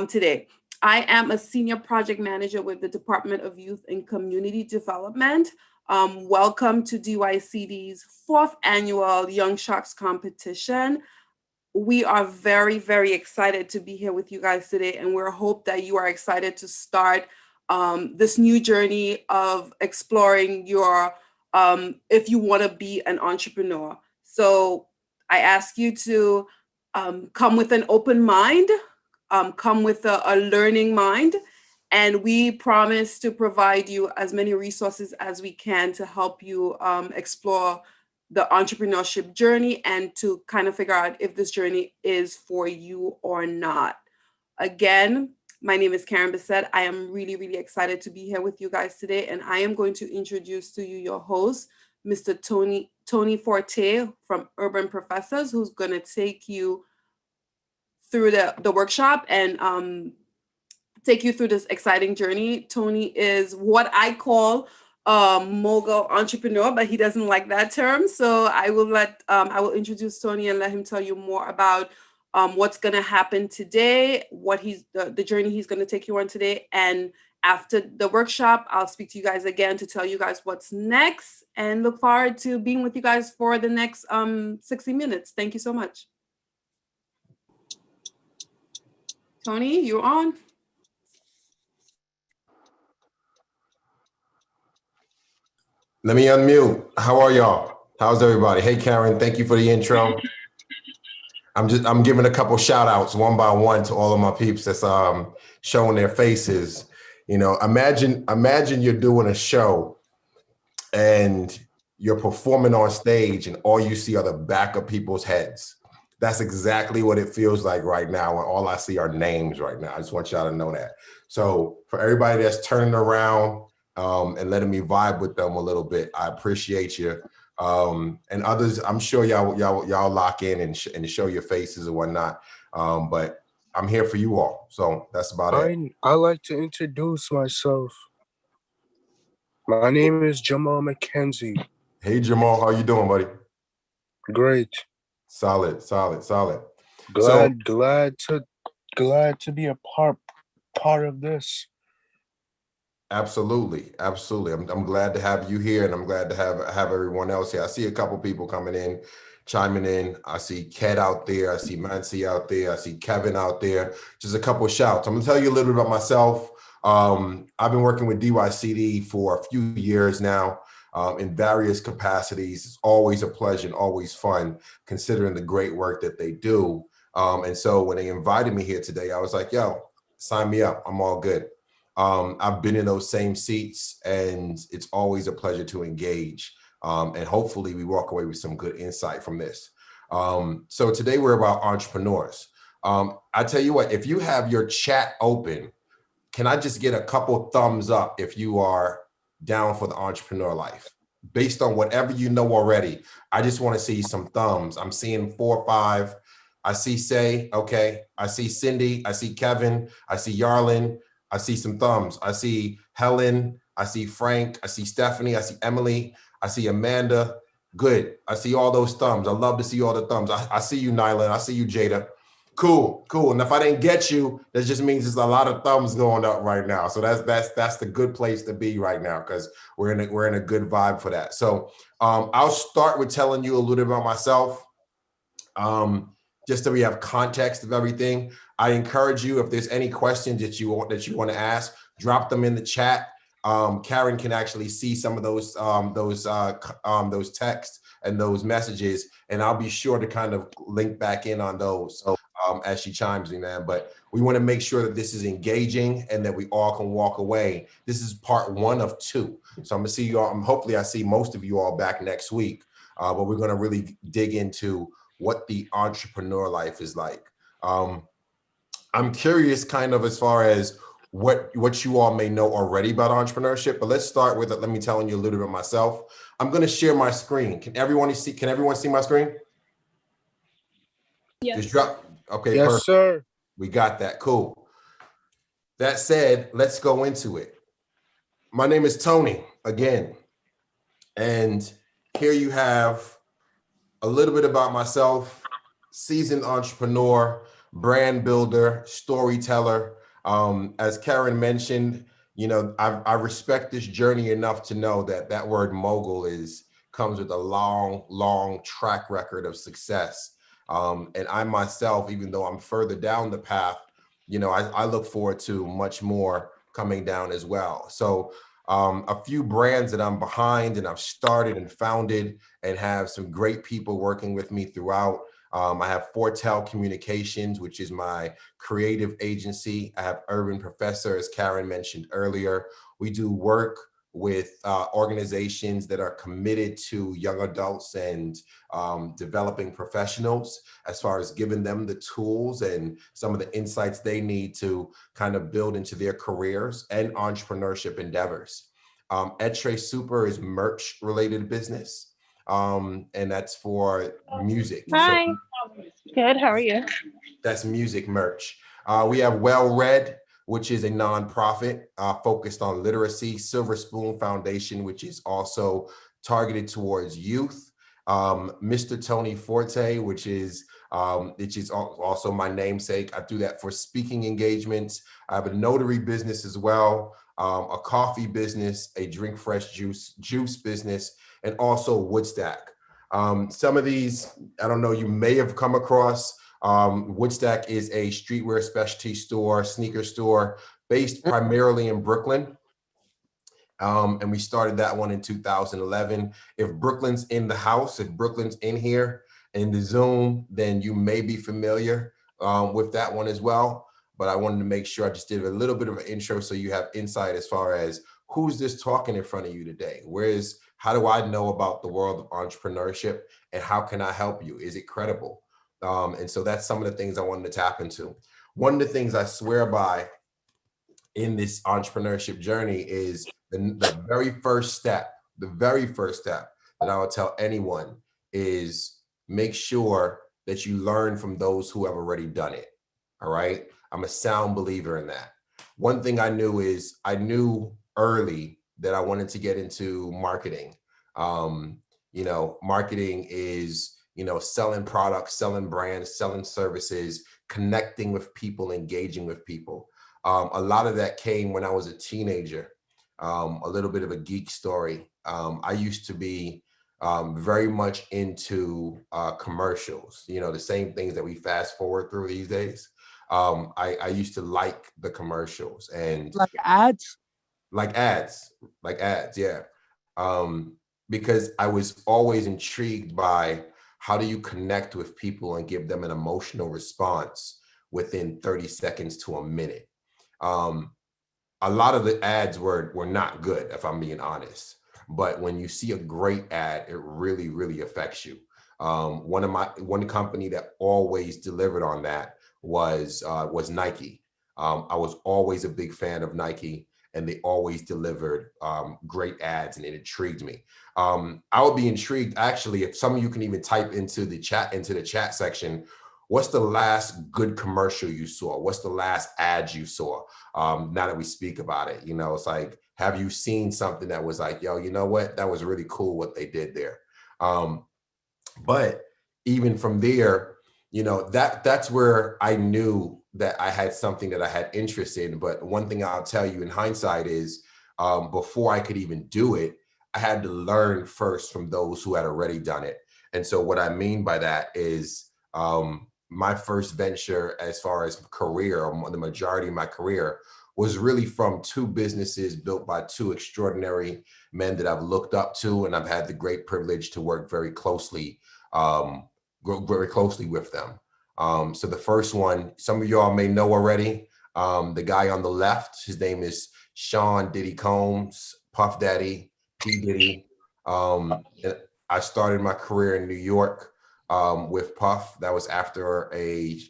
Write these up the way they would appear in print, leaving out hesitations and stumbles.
today. I am a senior project manager with the Department of Youth and Community Development. Welcome to DYCD's fourth annual Young Sharks competition. We are very, very excited to be here with you guys today, and we hope that you are excited to start this new journey of exploring your, if you want to be an entrepreneur. So I ask you to come with an open mind, come with a learning mind, and we promise to provide you as many resources as we can to help you explore the entrepreneurship journey and to kind of figure out if this journey is for you or not. Again, my name is Karen Bissett. I am really, really excited to be here with you guys today, and I am going to introduce to you your host, Mr. Tony Forte from Urban Professors, who's going to take you through the workshop and take you through this exciting journey. Tony is what I call a mogul entrepreneur, but he doesn't like that term. So I will introduce Tony and let him tell you more about what's going to happen today, what the journey he's going to take you on today. And after the workshop, I'll speak to you guys again to tell you guys what's next, and look forward to being with you guys for the next 60 minutes. Thank you so much. Tony, you're on. Let me unmute. How are y'all? How's everybody? Hey, Karen, thank you for the intro. I'm giving a couple shout outs one by one to all of my peeps that's showing their faces. You know, imagine you're doing a show and you're performing on stage and all you see are the back of people's heads. That's exactly what it feels like right now, and all I see are names right now. I just want y'all to know that. So for everybody that's turning around and letting me vibe with them a little bit, I appreciate you. And others, I'm sure y'all lock in and show your faces and whatnot. But I'm here for you all. So that's about it. I'd like to introduce myself. My name is Jamal McKenzie. Hey, Jamal, how you doing, buddy? Great. Solid. Glad to be a part of this. Absolutely. I'm glad to have you here, and I'm glad to have everyone else here. I see a couple people coming in, chiming in. I see Ket out there. I see Mancy out there. I see Kevin out there. Just a couple of shouts. I'm gonna tell you a little bit about myself. I've been working with DYCD for a few years now. In various capacities. It's always a pleasure and always fun considering the great work that they do. And so when they invited me here today, I was like, yo, sign me up. I'm all good. I've been in those same seats, and it's always a pleasure to engage. And hopefully we walk away with some good insight from this. So today we're about entrepreneurs. I tell you what, if you have your chat open, can I just get a couple thumbs up if you are down for the entrepreneur life? Based on whatever you know already, I just want to see some thumbs. I'm seeing 4 or 5. I see Say, okay. I see Cindy, I see Kevin, I see Yarlin, I see some thumbs. I see Helen, I see Frank, I see Stephanie, I see Emily, I see Amanda. Good, I see all those thumbs. I love to see all the thumbs. I see you, Nylan, I see you, Jada. Cool. And if I didn't get you, that just means there's a lot of thumbs going up right now. So that's the good place to be right now, because we're in a good vibe for that. So I'll start with telling you a little bit about myself, just so we have context of everything. I encourage you, if there's any questions that you want to ask, drop them in the chat. Karen can actually see some of those texts and those messages, and I'll be sure to kind of link back in on those as she chimes in, man. But we want to make sure that this is engaging and that we all can walk away. This is part 1 of 2. So I'm gonna see you all. Hopefully I see most of you all back next week, but we're gonna really dig into what the entrepreneur life is like. I'm curious kind of as far as what you all may know already about entrepreneurship, but let's start with it. Let me tell you a little bit myself. I'm going to share my screen. Can everyone see my screen? Yes. Just drop. Okay, yes, perfect. Sir. We got that. Cool. That said, let's go into it. My name is Tony again, and here you have a little bit about myself. Seasoned entrepreneur. brand builder, storyteller. As Karen mentioned, I respect this journey enough to know that that word mogul comes with a long, long track record of success. And I myself, even though I'm further down the path, I look forward to much more coming down as well. So a few brands that I'm behind and I've started and founded and have some great people working with me throughout. I have Fortel Communications, which is my creative agency. I have Urban Professor, as Karen mentioned earlier. We do work with organizations that are committed to young adults and developing professionals, as far as giving them the tools and some of the insights they need to kind of build into their careers and entrepreneurship endeavors. Etre Super is merch related business. And that's for music. So Hi. Good. How are you? that's music merch. We have Well Read, which is a nonprofit focused on literacy. Silver Spoon Foundation, which is also targeted towards youth. Mr. Tony Forte, which is also my namesake. I do that for speaking engagements. I have a notary business as well, a coffee business, a drink fresh juice business, and also Woodstack. Some of these, I don't know, you may have come across. Woodstack is a streetwear specialty store, sneaker store, based primarily in Brooklyn. And we started that one in 2011. If Brooklyn's in the house, if Brooklyn's in here in the Zoom, then you may be familiar with that one as well. But I wanted to make sure I just did a little bit of an intro so you have insight as far as who's this talking in front of you today? How do I know about the world of entrepreneurship and how can I help you? Is it credible? And so that's some of the things I wanted to tap into. One of the things I swear by in this entrepreneurship journey is the very first step that I would tell anyone is make sure that you learn from those who have already done it. All right. I'm a sound believer in that. One thing I knew early that I wanted to get into marketing. Marketing is, selling products, selling brands, selling services, connecting with people, engaging with people. A lot of that came when I was a teenager. A little bit of a geek story. I used to be very much into commercials, the same things that we fast forward through these days. I used to like the commercials and Like ads? like ads, yeah. Because I was always intrigued by how do you connect with people and give them an emotional response within 30 seconds to a minute. A lot of the ads were not good, if I'm being honest. But when you see a great ad, it really, really affects you. One company that always delivered on that was Nike. I was always a big fan of Nike, and they always delivered great ads, and it intrigued me. I would be intrigued, actually, if some of you can even type into the chat section, what's the last good commercial you saw? What's the last ad you saw? Now that we speak about it, it's like, have you seen something that was like, yo, you know what? That was really cool what they did there. But even from there, that's where I knew that I had something that I had interest in. But one thing I'll tell you in hindsight is before I could even do it, I had to learn first from those who had already done it. And so what I mean by that is my first venture as far as career, or the majority of my career, was really from two businesses built by two extraordinary men that I've looked up to, and I've had the great privilege to work very closely with them. So the first one, some of y'all may know already, the guy on the left, his name is Sean Diddy Combs, Puff Daddy, P. Diddy. I started my career in New York with Puff. That was after a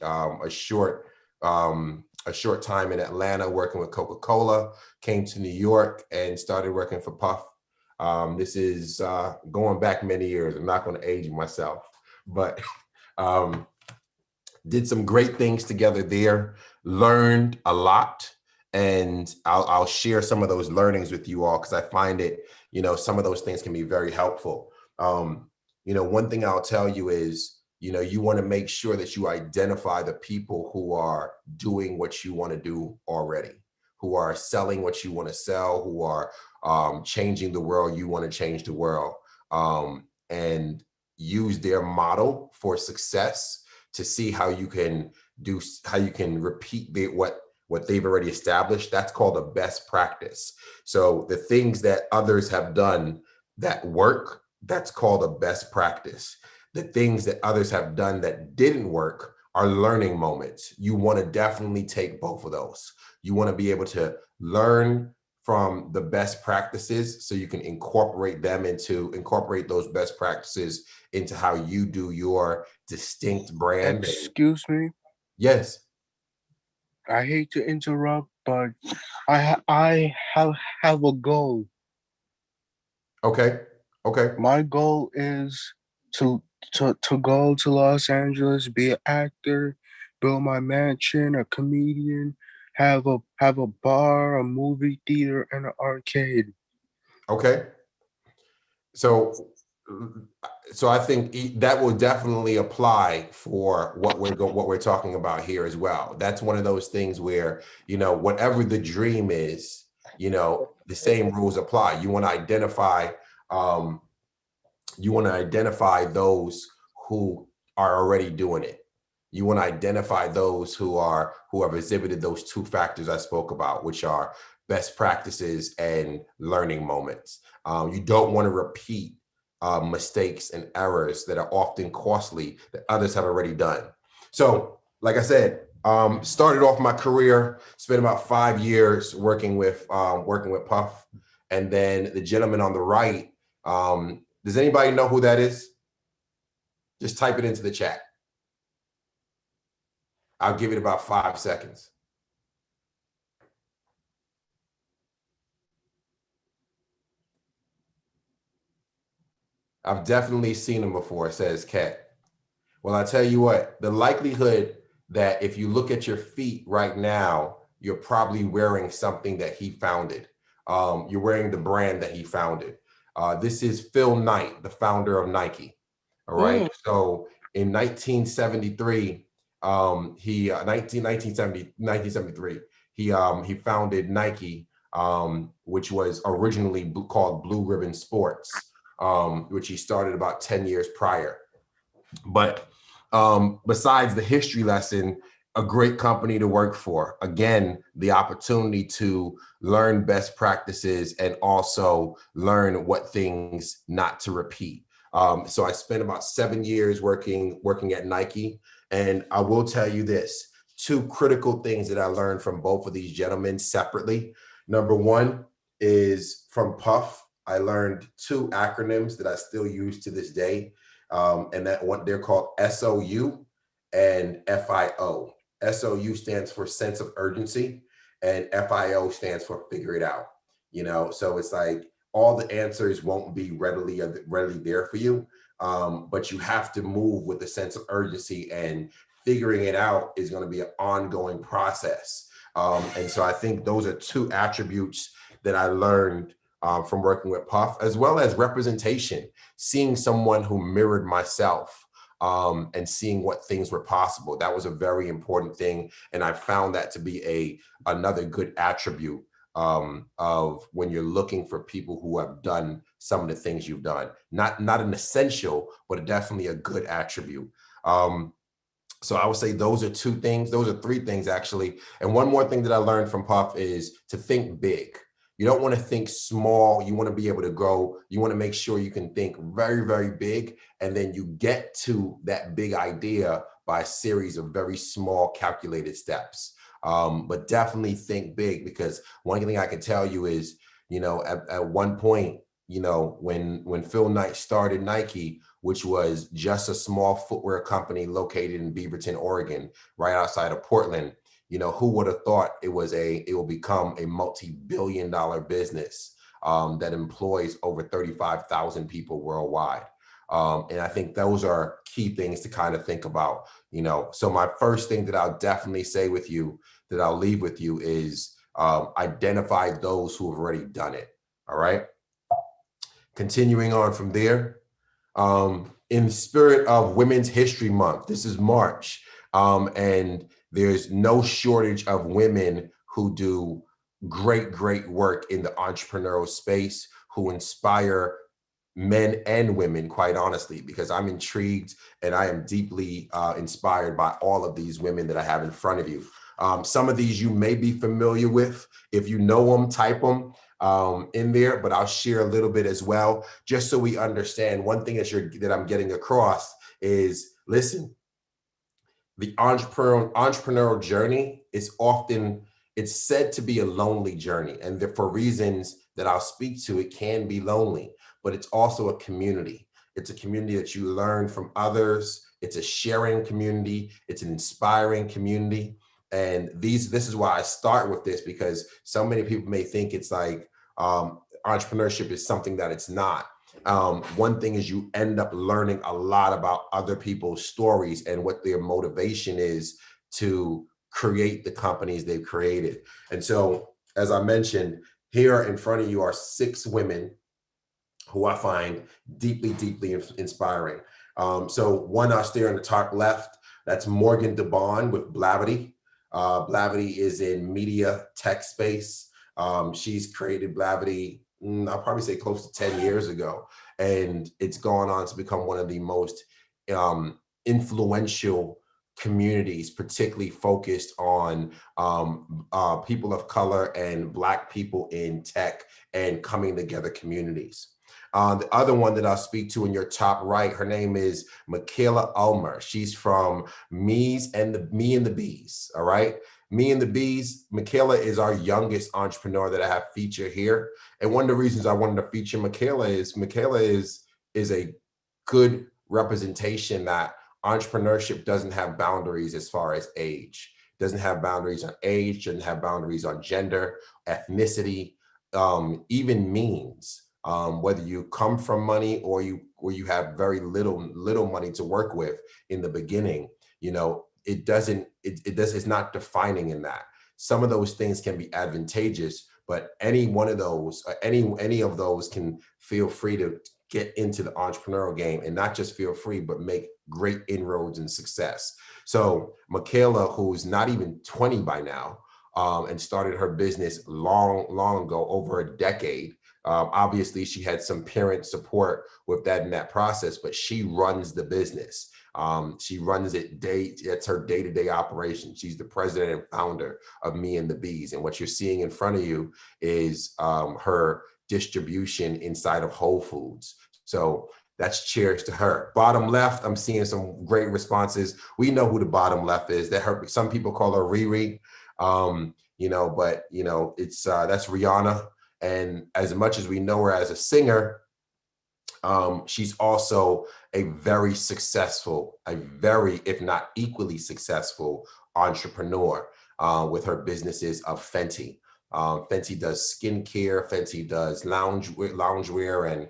short time in Atlanta working with Coca-Cola, came to New York and started working for Puff. This is going back many years. I'm not going to age myself, but did some great things together there, learned a lot. And I'll share some of those learnings with you all, because I find it, some of those things can be very helpful. One thing I'll tell you is, you want to make sure that you identify the people who are doing what you want to do already, who are selling what you want to sell, who are changing the world, you want to change the world, and use their model for success to see how you can repeat what they've already established. That's called a best practice. So the things that others have done that work, that's called a best practice. The things that others have done that didn't work are learning moments. You want to definitely take both of those. You want to be able to learn from the best practices so you can incorporate those best practices into how you do your distinct brand. Excuse me. Yes. I hate to interrupt, but I have a goal. Okay. My goal is to go to Los Angeles, be an actor, build my mansion, a comedian, have a bar, a movie theater, and an arcade. Okay. So I think that will definitely apply for what we're talking about here as well. That's one of those things where, whatever the dream is, the same rules apply. You want to identify those who are already doing it. You want to identify those who have exhibited those two factors I spoke about, which are best practices and learning moments. You don't want to repeat mistakes and errors that are often costly that others have already done. So, like I said, started off my career, spent about 5 years working with Puff, and then the gentleman on the right. Does anybody know who that is? Just type it into the chat. I'll give it about 5 seconds. I've definitely seen him before, says Kat. Well, I tell you what, the likelihood that if you look at your feet right now, you're probably wearing something that he founded. You're wearing the brand that he founded. This is Phil Knight, the founder of Nike. All right. So in 1973, 1973, he founded Nike, which was originally called Blue Ribbon Sports, which he started about 10 years prior. But besides the history lesson, a great company to work for. Again, the opportunity to learn best practices and also learn what things not to repeat. So I spent about 7 years working at Nike. And I will tell you this, 2 critical things that I learned from both of these gentlemen separately. Number one is from Puff. I learned 2 acronyms that I still use to this day. And that one, they're called SOU and FIO. SOU stands for sense of urgency, and FIO stands for figure it out. So it's like all the answers won't be readily there for you, but you have to move with a sense of urgency, and figuring it out is going to be an ongoing process. And so I think those are 2 attributes that I learned from working with Puff, as well as representation, seeing someone who mirrored myself, and seeing what things were possible. That was a very important thing. And I found that to be another good attribute of when you're looking for people who have done some of the things you've done. Not an essential, but definitely a good attribute. So I would say those are 2 things. Those are 3 things, actually. And one more thing that I learned from Puff is to think big. You don't want to think small. You want to be able to grow. You want to make sure you can think very, very big. And then you get to that big idea by a series of very small calculated steps. But definitely think big, because one thing I can tell you is, at one point, when Phil Knight started Nike, which was just a small footwear company located in Beaverton, Oregon, right outside of Portland, who would have thought it will become a multi-billion-dollar business that employs over 35,000 people worldwide. And I think those are key things to kind of think about, So my first thing that I'll definitely say with you, that I'll leave with you, is identify those who have already done it. All right. Continuing on from there. In the spirit of Women's History Month, this is March, and there's no shortage of women who do great work in the entrepreneurial space, who inspire men and women, quite honestly, because I'm intrigued and I am deeply inspired by all of these women that I have in front of you. Some of these you may be familiar with. If you know them, type them in there, but I'll share a little bit as well, just so we understand. One thing that I'm getting across is, listen, the entrepreneurial journey is often, it's said to be a lonely journey, and for reasons that I'll speak to, it can be lonely, but it's also a community. It's a community that you learn from others. It's a sharing community. It's an inspiring community. And this is why I start with this, because so many people may think it's like entrepreneurship is something that it's not. One thing is you end up learning a lot about other people's stories and what their motivation is to create the companies they've created. And so, as I mentioned, here in front of you are 6 women who I find deeply inspiring. So one us there on the top left, that's Morgan DeBond with Blavity. Blavity is in media tech space. She's created Blavity, I'll probably say close to 10 years ago. And it's gone on to become one of the most influential communities, particularly focused on people of color and Black people in tech and coming together communities. The other one that I'll speak to in your top right, her name is Michaela Ulmer. She's from Me and the Bees, all right? Me and the Bees, Michaela is our youngest entrepreneur that I have featured here. And one of the reasons I wanted to feature Michaela is a good representation that entrepreneurship doesn't have boundaries as far as age. Doesn't have boundaries on age, doesn't have boundaries on gender, ethnicity, even means. Whether you come from money or you have very little money to work with in the beginning, it's not defining in that. Some of those things can be advantageous, but any one of those, any of those can feel free to get into the entrepreneurial game, and not just feel free, but make great inroads and success. So Michaela, who's not even 20 by now, and started her business long ago, over a decade. Obviously, she had some parent support with that in that process, but she runs the business. She runs it it's her day-to-day operation. She's the president and founder of Me and the Bees. And what you're seeing in front of you is her distribution inside of Whole Foods. So that's cheers to her. Bottom left, I'm seeing some great responses. We know who the bottom left is. Some people call her Riri, it's that's Rihanna. And as much as we know her as a singer, she's also a very successful, if not equally successful entrepreneur with her businesses of Fenty. Fenty does skincare, Fenty does loungewear, and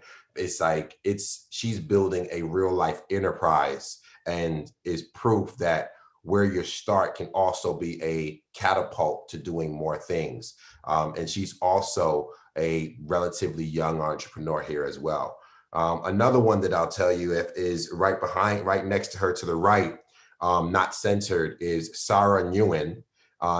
she's building a real life enterprise, and is proof that where you start can also be a catapult to doing more things. And she's also a relatively young entrepreneur here as well. Another one that I'll tell you is right next to her to the right, not centered, is Sarah Nguyen.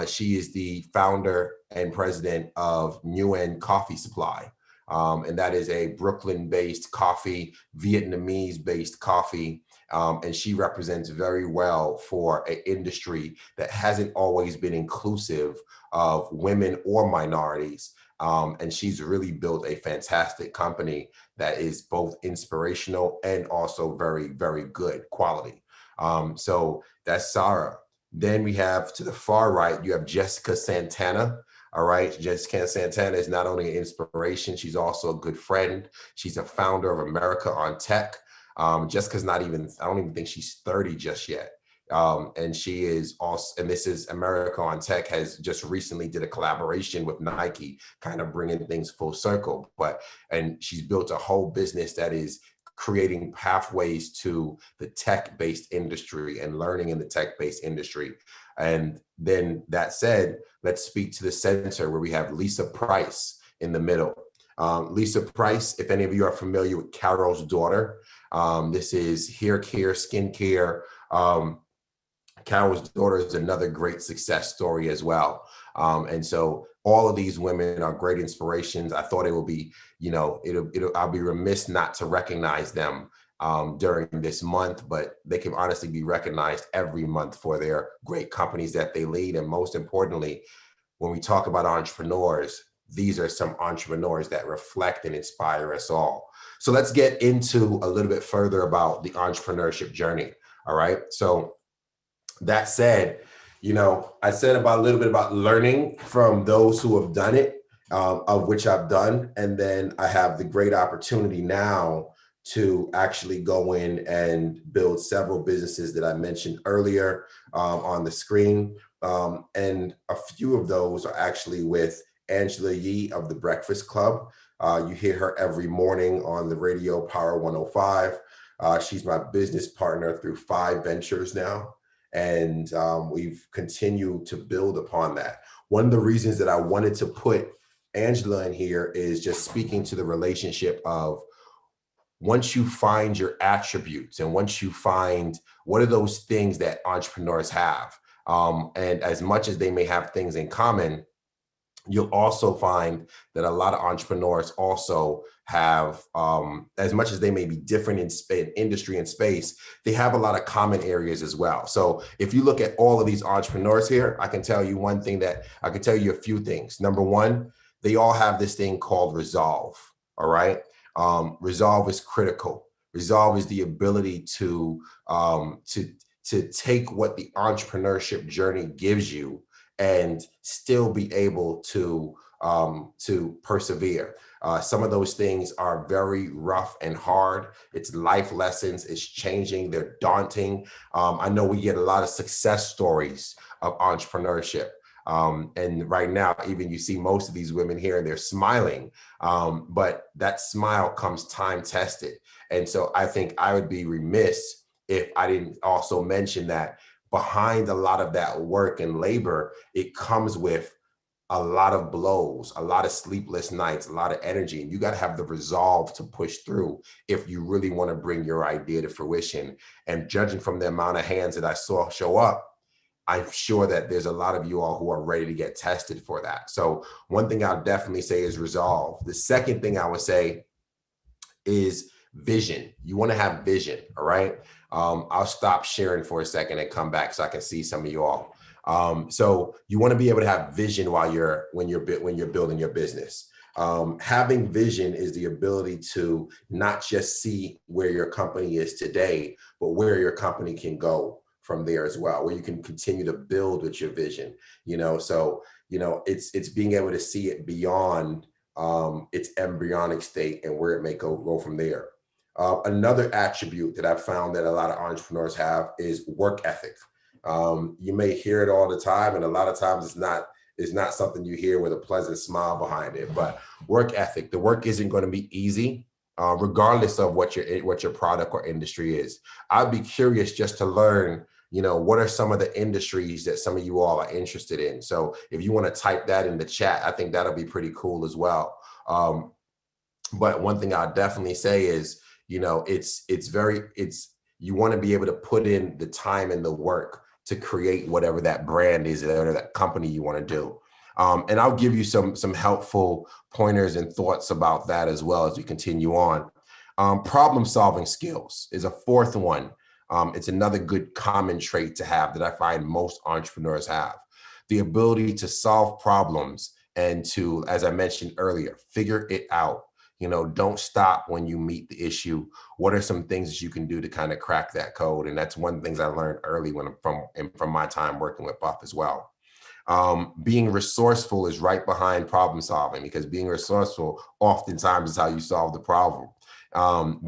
She is the founder and president of Nguyen Coffee Supply. And that is a Brooklyn-based coffee, Vietnamese-based coffee. And she represents very well for an industry that hasn't always been inclusive of women or minorities. And she's really built a fantastic company that is both inspirational and also very, very good quality. So that's Sarah. Then we have to the far right, you have Jessica Santana. All right, Jessica Santana is not only an inspiration, she's also a good friend. She's a founder of America on Tech. Jessica's I don't even think she's 30 just yet. And she is also, and this is America on Tech, has just recently did a collaboration with Nike, kind of bringing things full circle. And she's built a whole business that is creating pathways to the tech-based industry and learning in the tech-based industry. And then that said, let's speak to the center where we have Lisa Price in the middle. Lisa Price, if any of you are familiar with Carol's daughter, this is hair care, skincare. Carol's daughter is another great success story as well. And so all of these women are great inspirations. I thought it would be, I'll be remiss not to recognize them during this month, but they can honestly be recognized every month for their great companies that they lead. And most importantly, when we talk about entrepreneurs, these are some entrepreneurs that reflect and inspire us all. So let's get into a little bit further about the entrepreneurship journey. All right. So that said, I said about a little bit about learning from those who have done it, of which I've done. And then I have the great opportunity now to actually go in and build several businesses that I mentioned earlier on the screen. And a few of those are actually with Angela Yee of the Breakfast Club. You hear her every morning on the radio, Power 105. She's my business partner through 5 ventures now. And we've continued to build upon that. One of the reasons that I wanted to put Angela in here is just speaking to the relationship of once you find your attributes and once you find what are those things that entrepreneurs have. And as much as they may have things in common, you'll also find that a lot of entrepreneurs also have, as much as they may be different in industry and space, they have a lot of common areas as well. So if you look at all of these entrepreneurs here, I can tell you one thing that I can tell you a few things. Number one, they all have this thing called resolve. All right. Resolve is critical. Resolve is the ability to take what the entrepreneurship journey gives you and still be able to persevere. Some of those things are very rough and hard. It's life lessons. It's changing. They're daunting. I know we get a lot of success stories of entrepreneurship. And right now, even you see most of these women here and they're smiling, but that smile comes time tested. And so I think I would be remiss if I didn't also mention that behind a lot of that work and labor, it comes with a lot of blows, a lot of sleepless nights, a lot of energy. And you got to have the resolve to push through if you really want to bring your idea to fruition. And judging from the amount of hands that I saw show up, I'm sure that there's a lot of you all who are ready to get tested for that. So one thing I'll definitely say is resolve. The second thing I would say is vision. You want to have vision. All right. I'll stop sharing for a second and come back so I can see some of you all. So you want to be able to have vision when you're building your business. Having vision is the ability to not just see where your company is today, but where your company can go from there as well, where you can continue to build with your vision. It's being able to see it beyond its embryonic state and where it may go from there. Another attribute that I've found that a lot of entrepreneurs have is work ethic. You may hear it all the time, and a lot of times it's not something you hear with a pleasant smile behind it. But work ethic, the work isn't going to be easy, regardless of what your product or industry is. I'd be curious just to learn, what are some of the industries that some of you all are interested in? So if you want to type that in the chat, I think that'll be pretty cool as well. But one thing I'll definitely say is, you want to be able to put in the time and the work to create whatever that brand is or that company you want to do. And I'll give you some helpful pointers and thoughts about that as well as we continue on. Problem solving skills is a fourth one. It's another good common trait to have that I find most entrepreneurs have. The ability to solve problems and to, as I mentioned earlier, figure it out. Don't stop when you meet the issue. What are some things that you can do to kind of crack that code? And that's one of the things I learned early from my time working with Buff as well. Being resourceful is right behind problem solving, because being resourceful oftentimes is how you solve the problem.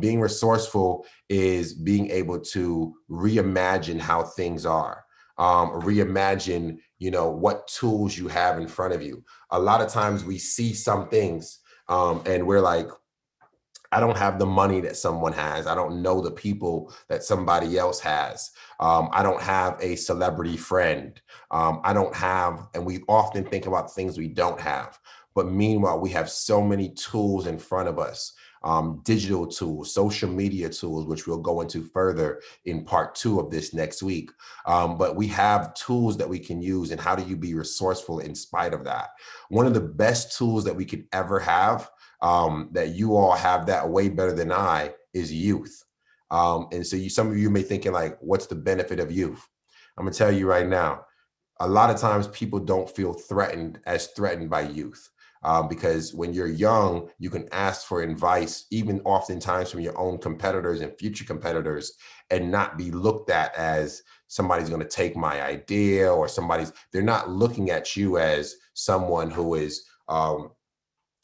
Being resourceful is being able to reimagine how things are, reimagine, what tools you have in front of you. A lot of times we see some things and we're like, I don't have the money that someone has. I don't know the people that somebody else has. I don't have a celebrity friend. I don't have, and we often think about things we don't have. But meanwhile, we have so many tools in front of us, digital tools, social media tools, which we'll go into further in part 2 of this next week. But we have tools that we can use, and how do you be resourceful in spite of that? One of the best tools that we could ever have, that you all have that way better than I, is youth. And so some of you may thinking like, what's the benefit of youth? I'm gonna tell you right now, a lot of times people don't feel threatened by youth. Because when you're young, you can ask for advice, even oftentimes from your own competitors and future competitors, and not be looked at as somebody's going to take my idea, or they're not looking at you as someone who is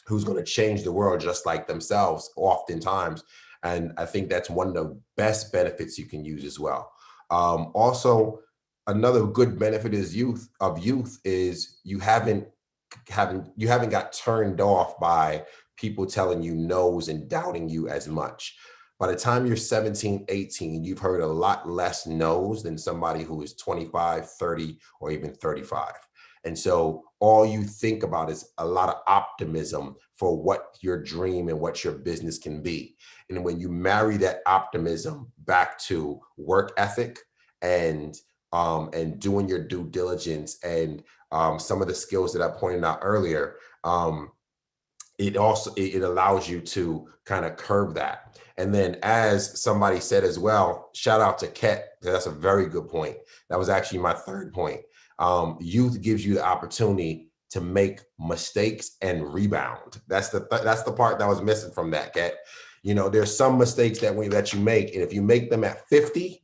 who's going to change the world just like themselves oftentimes. And I think that's one of the best benefits you can use as well. Also, another good benefit is youth is you haven't got turned off by people telling you no's and doubting you as much. By the time you're 17, 18, you've heard a lot less no's than somebody who is 25, 30, or even 35. And so all you think about is a lot of optimism for what your dream and what your business can be. And when you marry that optimism back to work ethic and doing your due diligence and some of the skills that I pointed out earlier, it allows you to kind of curb that. And then, as somebody said as well, shout out to Ket, that's a very good point. That was actually my third point. Youth gives you the opportunity to make mistakes and rebound. That's the part that was missing from that, Ket. You know, there's some mistakes that you make, and if you make them at 50,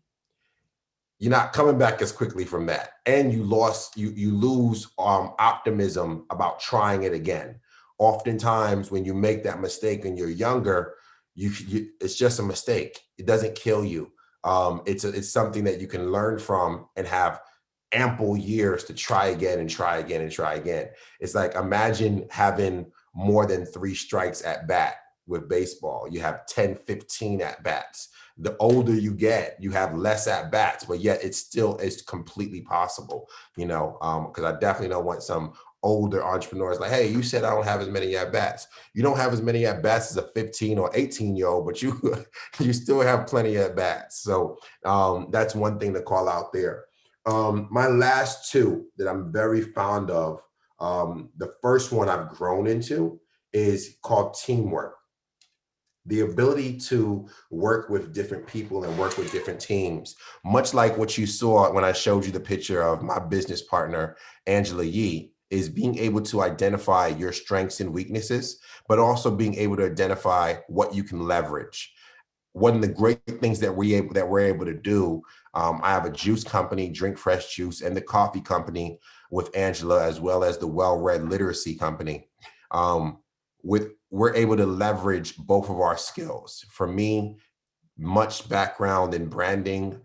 you're not coming back as quickly from that, and you lose optimism about trying it again. Oftentimes, when you make that mistake and you're younger, it's just a mistake. It doesn't kill you. It's something that you can learn from and have ample years to try again and try again and try again. It's like, imagine having more than 3 strikes at bat with baseball. You have 10, 15 at bats. The older you get, you have less at bats, but yet it's completely possible, you know, because I definitely don't want some older entrepreneurs like, hey, you said I don't have as many at bats. You don't have as many at bats as a 15 or 18-year-old, but you still have plenty at bats. So that's one thing to call out there. My last 2 that I'm very fond of, the first one I've grown into is called teamwork. The ability to work with different people and work with different teams, much like what you saw when I showed you the picture of my business partner, Angela Yee, is being able to identify your strengths and weaknesses, but also being able to identify what you can leverage. One of the great things that we're able to do, I have a juice company, Drink Fresh Juice, and the coffee company with Angela, as well as the Well-Read Literacy Company. We're able to leverage both of our skills. For me, much background in branding,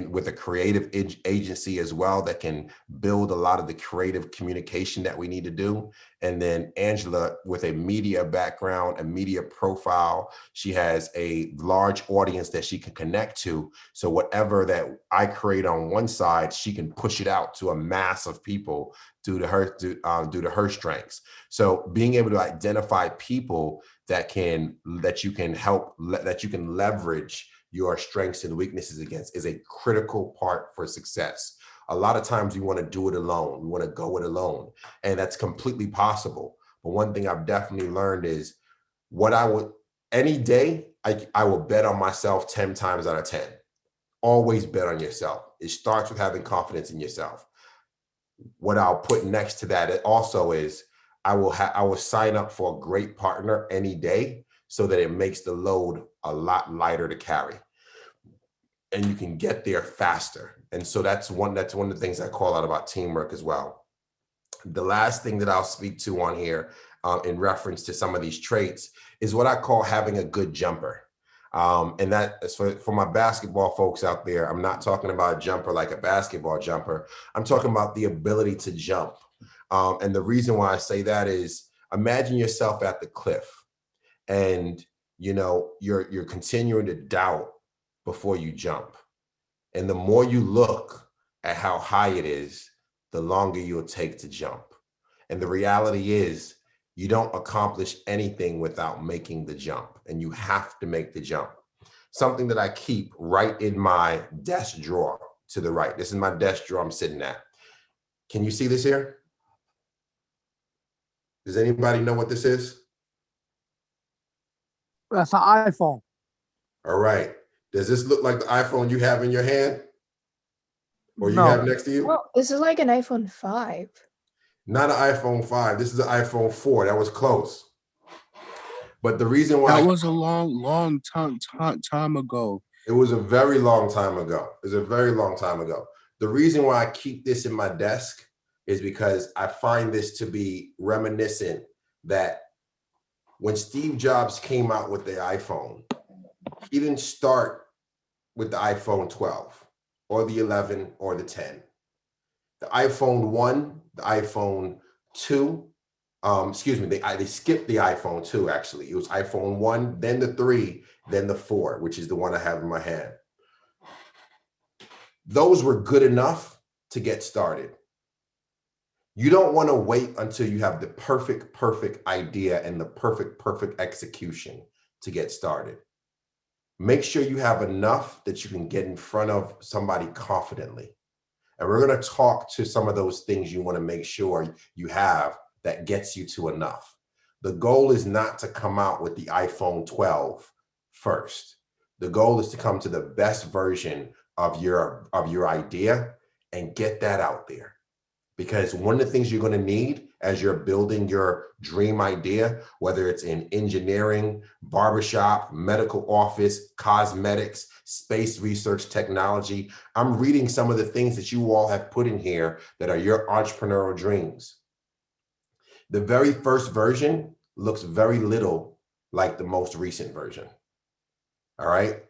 with a creative agency as well that can build a lot of the creative communication that we need to do. And then Angela with a media background, a media profile. She has a large audience that she can connect to. So whatever that I create on one side, she can push it out to a mass of people due to her strengths. So being able to identify people that you can leverage your strengths and weaknesses against is a critical part for success. A lot of times we want to do it alone. We want to go it alone, and that's completely possible. But one thing I've definitely learned is any day, I will bet on myself 10 times out of 10. Always bet on yourself. It starts with having confidence in yourself. What I'll put next to that also is I will sign up for a great partner any day so that it makes the load a lot lighter to carry, and you can get there faster. And so that's one of the things I call out about teamwork as well. The last thing that I'll speak to on here, in reference to some of these traits, is what I call having a good jumper. And that is for my basketball folks out there. I'm not talking about a jumper like a basketball jumper. I'm talking about the ability to jump. And the reason why I say that is, imagine yourself at the cliff, and you're continuing to doubt before you jump. And the more you look at how high it is, the longer you'll take to jump. And the reality is you don't accomplish anything without making the jump, and you have to make the jump. Something that I keep right in my desk drawer to the right. This is my desk drawer I'm sitting at. Can you see this here? Does anybody know what this is? That's an iPhone. All right. Does this look like the iPhone you have in your hand or you No. have next to you? Well, this is like an iPhone 5. Not an iPhone 5. This is an iPhone 4. That was close. But the reason why That was a long time ago. it was a very long time ago. It was a very long time ago. The reason why I keep this in my desk is because I find this to be reminiscent that when Steve Jobs came out with the iPhone, he didn't start with the iPhone 12 or the 11 or the 10. The iPhone 1, the iPhone 2, they skipped the iPhone 2 actually. It was iPhone 1, then the 3, then the 4, which is the one I have in my hand. Those were good enough to get started. You don't want to wait until you have the perfect idea and the perfect execution to get started. Make sure you have enough that you can get in front of somebody confidently. And we're going to talk to some of those things you want to make sure you have that gets you to enough. The goal is not to come out with the iPhone 12 first. The goal is to come to the best version of your idea and get that out there. Because one of the things you're going to need as you're building your dream idea, whether it's in engineering, barbershop, medical office, cosmetics, space research, technology, I'm reading some of the things that you all have put in here that are your entrepreneurial dreams. The very first version looks very little like the most recent version. All right.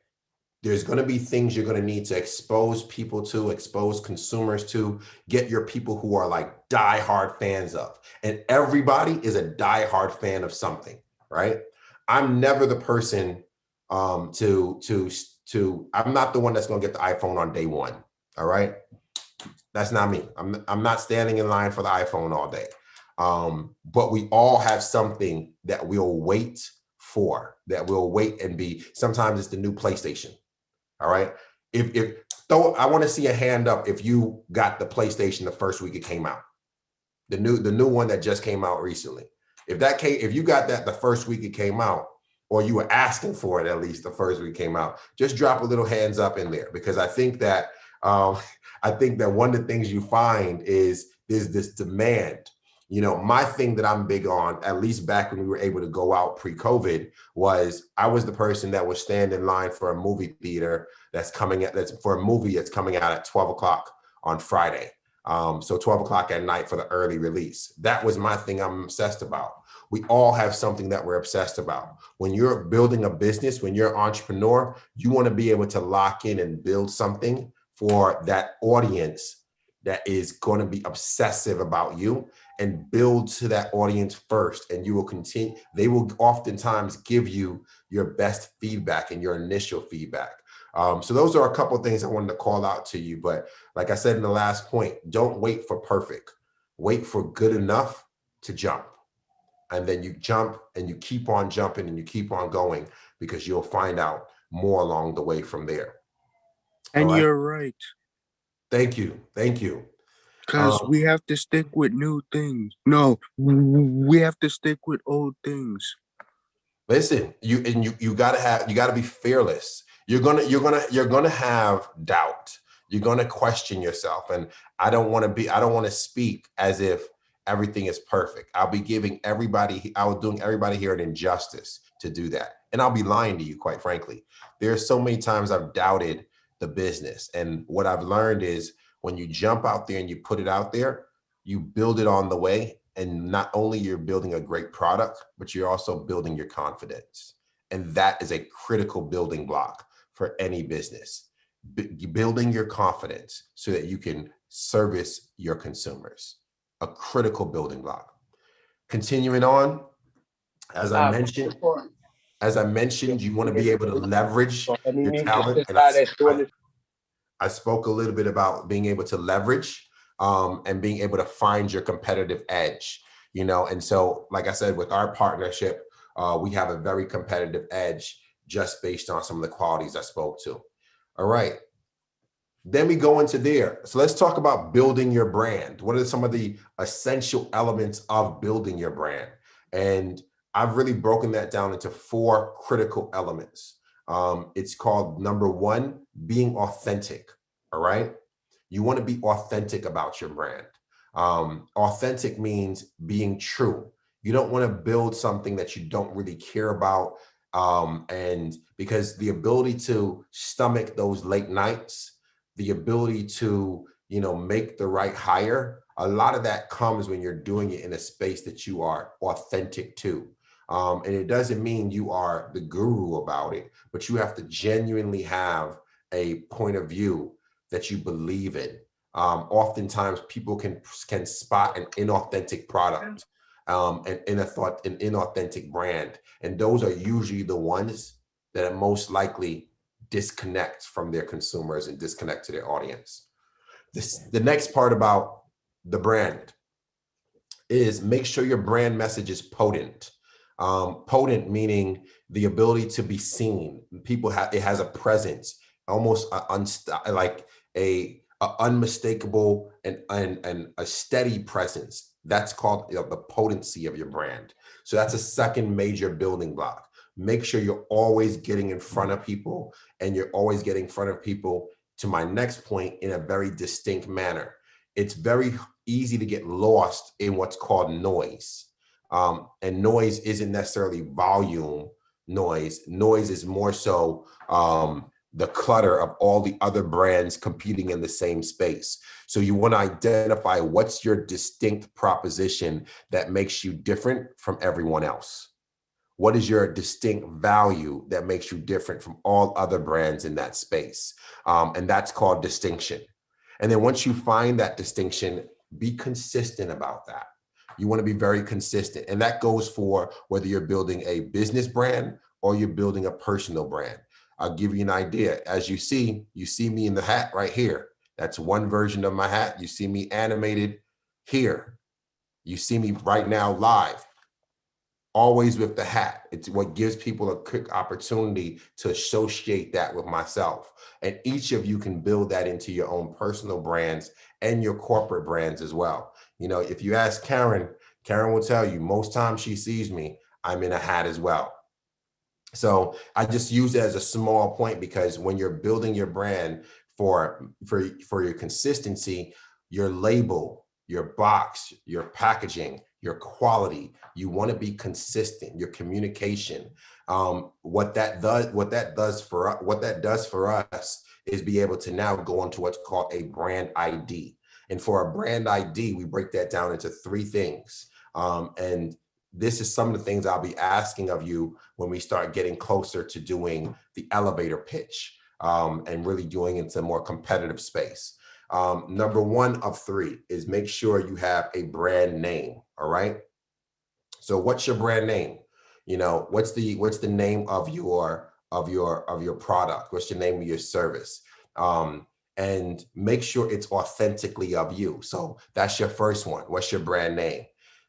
There's going to be things you're going to need to expose people to, expose consumers to, get your people who are like diehard fans of. And everybody is a diehard fan of something, right? I'm never the person I'm not the one that's going to get the iPhone on day one. All right. That's not me. I'm not standing in line for the iPhone all day. But we all have something that we'll wait for, that we'll wait and be. Sometimes it's the new PlayStation. All right. I want to see a hand up if you got the PlayStation the first week it came out. The new one that just came out recently. If you got that the first week it came out, or you were asking for it at least the first week it came out, just drop a little hands up in there, because I think that one of the things you find is there's this demand. You know, my thing that I'm big on, at least back when we were able to go out pre-COVID, was I was the person that would stand in line for a movie theater that's coming out at 12 o'clock on Friday. So 12 o'clock at night for the early release. That was my thing I'm obsessed about. We all have something that we're obsessed about. When you're building a business, when you're an entrepreneur, you want to be able to lock in and build something for that audience that is going to be obsessive about you, and build to that audience first. And you will continue. They will oftentimes give you your best feedback and your initial feedback. So those are a couple of things I wanted to call out to you. But like I said in the last point, don't wait for perfect. Wait for good enough to jump. And then you jump and you keep on jumping and you keep on going, because you'll find out more along the way from there. And right? You're right. Thank you. Thank you. Because we have to stick with new things. No, we have to stick with old things. Listen, you gotta be fearless. You're gonna have doubt. You're gonna question yourself. And I don't want to speak as if everything is perfect. I was doing everybody here an injustice to do that. And I'll be lying to you, quite frankly. There's so many times I've doubted the business. And what I've learned is when you jump out there and you put it out there, you build it on the way. And not only you're building a great product, but you're also building your confidence. And that is a critical building block for any business. Building your confidence so that you can service your consumers, a critical building block. Continuing on, as I mentioned, you want to be able to leverage your talent. And I spoke a little bit about being able to leverage. and being able to find your competitive edge, and so, like I said, with our partnership, we have a very competitive edge just based on some of the qualities I spoke to. All right. Then we go into there. So let's talk about building your brand. What are some of the essential elements of building your brand? And I've really broken that down into 4 critical elements. It's called, number 1, being authentic. All right. You want to be authentic about your brand. Authentic means being true. You don't want to build something that you don't really care about. And because the ability to stomach those late nights, the ability to, make the right hire, a lot of that comes when you're doing it in a space that you are authentic to. And it doesn't mean you are the guru about it, but you have to genuinely have a point of view that you believe in. Oftentimes people can spot an inauthentic product, an inauthentic brand. And those are usually the ones that are most likely disconnect from their consumers and disconnect to their audience. The next part about the brand is make sure your brand message is potent. Potent meaning the ability to be seen. It has a presence, almost like a unmistakable and a steady presence. That's called the potency of your brand. So that's a second major building block. Make sure you're always getting in front of people, and you're always getting in front of people, to my next point, in a very distinct manner. It's very easy to get lost in what's called noise. And noise isn't necessarily volume noise. Noise is more so the clutter of all the other brands competing in the same space. So you want to identify what's your distinct proposition that makes you different from everyone else. What is your distinct value that makes you different from all other brands in that space? And that's called distinction. And then once you find that distinction, be consistent about that. You want to be very consistent. And that goes for whether you're building a business brand or you're building a personal brand. I'll give you an idea. As you see me in the hat right here. That's one version of my hat. You see me animated here. You see me right now live. Always with the hat. It's what gives people a quick opportunity to associate that with myself. And each of you can build that into your own personal brands and your corporate brands as well. If you ask Karen will tell you most times she sees me, I'm in a hat as well. So I just use it as a small point, because when you're building your brand for your consistency, your label, your box, your packaging, your quality, you want to be consistent. Your communication, what that does for us is be able to now go into what's called a brand ID. And for a brand ID, we break that down into 3 things. And this is some of the things I'll be asking of you when we start getting closer to doing the elevator pitch, and really doing into a more competitive space. Number 1 of 3 is make sure you have a brand name. All right. So what's your brand name? What's the name of your product? What's the name of your service? And make sure it's authentically of you. So that's your first one. What's your brand name?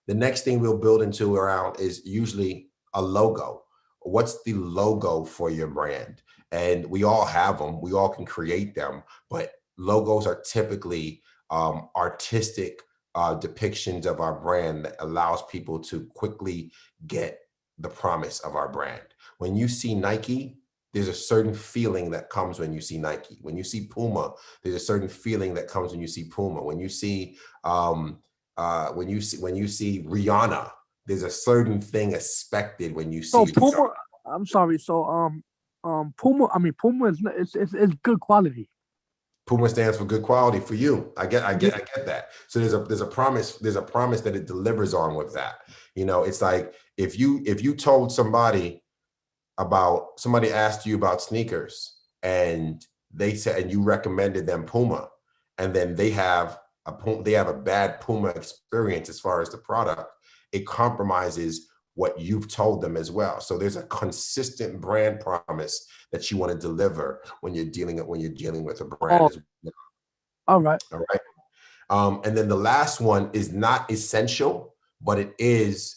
The next thing we'll build into around is usually a logo. What's the logo for your brand? And we all have them. We all can create them, but logos are typically artistic depictions of our brand that allows people to quickly get the promise of our brand. When you see Nike, there's a certain feeling that comes when you see Nike. When you see Puma, there's a certain feeling that comes when you see Puma. When you see Rihanna, there's a certain thing expected when you see Puma. Rihanna. I'm sorry. So Puma. I mean, Puma is it's good quality. Puma stands for good quality for you. I get that. So there's a promise that it delivers on with that. It's like if you told somebody asked you about sneakers, and they said, and you recommended them Puma, and then they have a bad Puma experience as far as the product, it compromises what you've told them as well. So there's a consistent brand promise that you want to deliver when you're dealing with a brand. All right. All right. And then the last one is not essential, but it is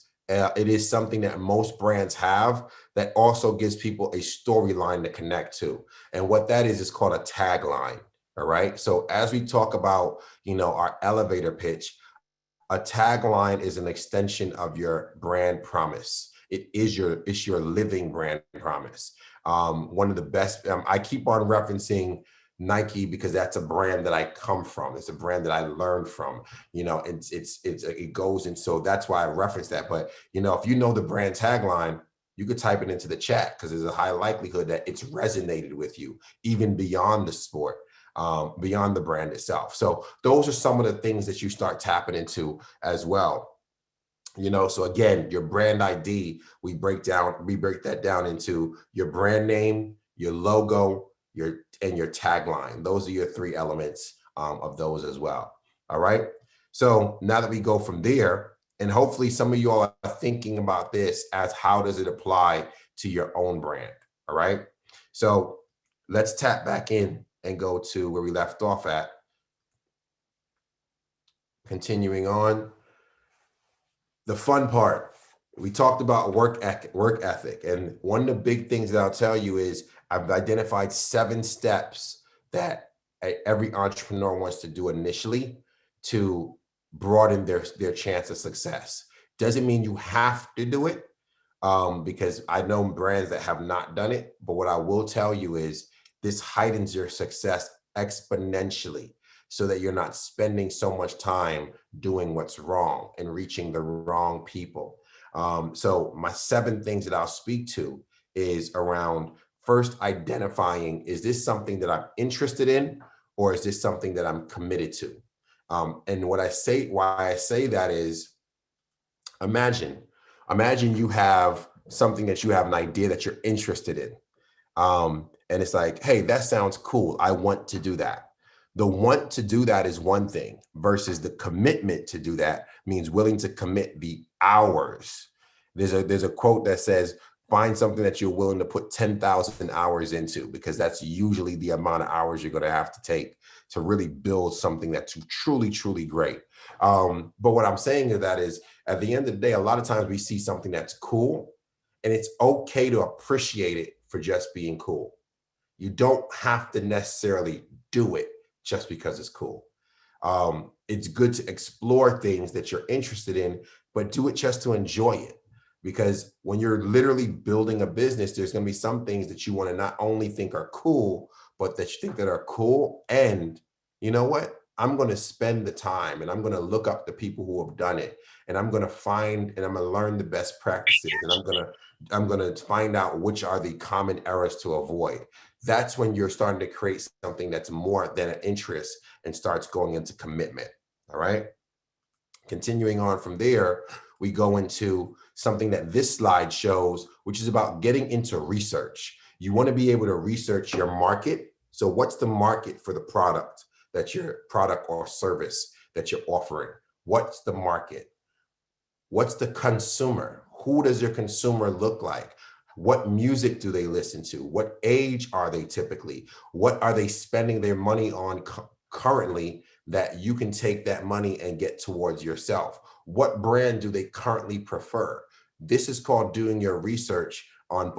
something that most brands have that also gives people a storyline to connect to. And what that is called a tagline. All right. So as we talk about, our elevator pitch, a tagline is an extension of your brand promise. It's your living brand promise. One of the best, I keep on referencing Nike because that's a brand that I come from. It's a brand that I learned from, it goes. And so that's why I reference that. But, if you know the brand tagline, you could type it into the chat because there's a high likelihood that it's resonated with you, even beyond the sport, beyond the brand itself. So those are some of the things that you start tapping into as well. So again, your brand ID, we break that down into your brand name, your logo, your tagline. Those are your three elements of those as well. All right. So now that we go from there, and hopefully some of you all are thinking about this as how does it apply to your own brand. All right. So let's tap back in and go to where we left off at. Continuing on. The fun part, we talked about work ethic. And one of the big things that I'll tell you is I've identified 7 steps that every entrepreneur wants to do initially to broaden their chance of success. Doesn't mean you have to do it, because I know brands that have not done it. But what I will tell you is this heightens your success exponentially, so that you're not spending so much time doing what's wrong and reaching the wrong people. So my 7 things that I'll speak to is around first identifying, is this something that I'm interested in, or is this something that I'm committed to? And why I say that is, imagine you have something that you have an idea that you're interested in. And it's like, hey, that sounds cool. I want to do that. The want to do that is one thing versus the commitment to do that means willing to commit the hours. There's a quote that says, find something that you're willing to put 10,000 hours into, because that's usually the amount of hours you're going to have to take to really build something that's truly, truly great. But what I'm saying to that is, at the end of the day, a lot of times we see something that's cool, and it's okay to appreciate it for just being cool. You don't have to necessarily do it just because it's cool. It's good to explore things that you're interested in, but do it just to enjoy it. Because when you're literally building a business, there's going to be some things that you want to not only think are cool, but that you think that are cool. And you know what? I'm going to spend the time and I'm going to look up the people who have done it. And I'm going to find and I'm going to learn the best practices. And I'm going to find out which are the common errors to avoid. That's when you're starting to create something that's more than an interest and starts going into commitment. All right. Continuing on from there, we go into something that this slide shows, which is about getting into research. You want to be able to research your market. So what's the market for the product or service that you're offering? What's the market? What's the consumer? Who does your consumer look like? What music do they listen to? What age are they typically? What are they spending their money on currently that you can take that money and get towards yourself? What brand do they currently prefer? This is called doing your research on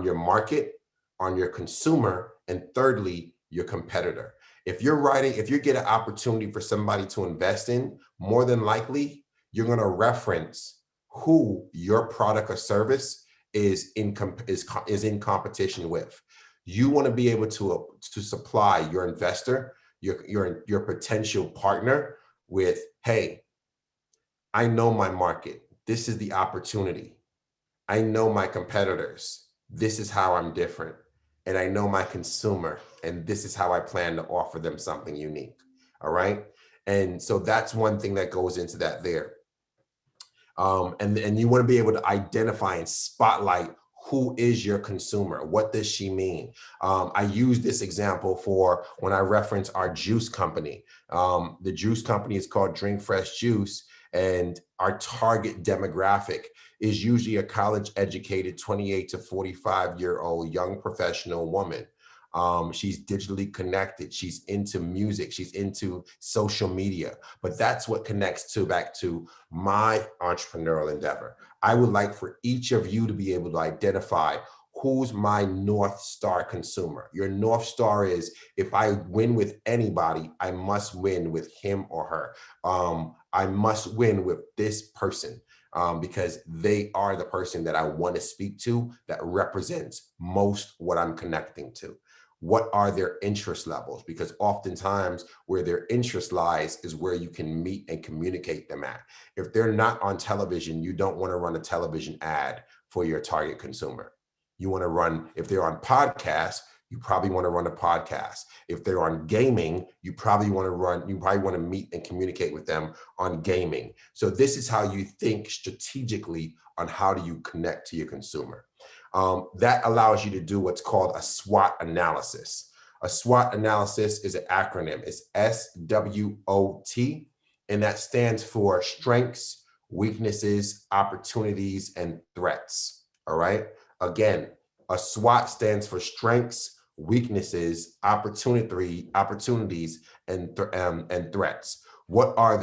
your market, on your consumer, and thirdly, your competitor. If you get an opportunity for somebody to invest in, more than likely, you're going to reference who your product or service is in competition with. You want to be able to supply your investor, your potential partner with, hey, I know my market. This is the opportunity. I know my competitors. This is how I'm different. And I know my consumer, and this is how I plan to offer them something unique. All right. And so that's one thing that goes into that there. And you want to be able to identify and spotlight who is your consumer. What does she mean? I use this example for when I reference our juice company. The juice company is called Drink Fresh Juice, and our target demographic is usually a college educated 28 to 45-year-old young professional woman. She's digitally connected. She's into music. She's into social media. But that's what connects to back to my entrepreneurial endeavor. I would like for each of you to be able to identify who's my North Star consumer. Your North Star is, if I win with anybody, I must win with him or her. I must win with this person. Because they are the person that I want to speak to that represents most what I'm connecting to. What are their interest levels? Because oftentimes where their interest lies is where you can meet and communicate them at. If they're not on television, you don't want to run a television ad for your target consumer. You want to run, if they're on podcasts, you probably want to run a podcast. If they're on gaming, you probably want to meet and communicate with them on gaming. So this is how you think strategically on how do you connect to your consumer. That allows you to do what's called a SWOT analysis. A SWOT analysis is an acronym. It's SWOT, and that stands for strengths, weaknesses, opportunities, and threats. All right. Again, a SWOT stands for strengths, weaknesses, opportunities, and threats. What are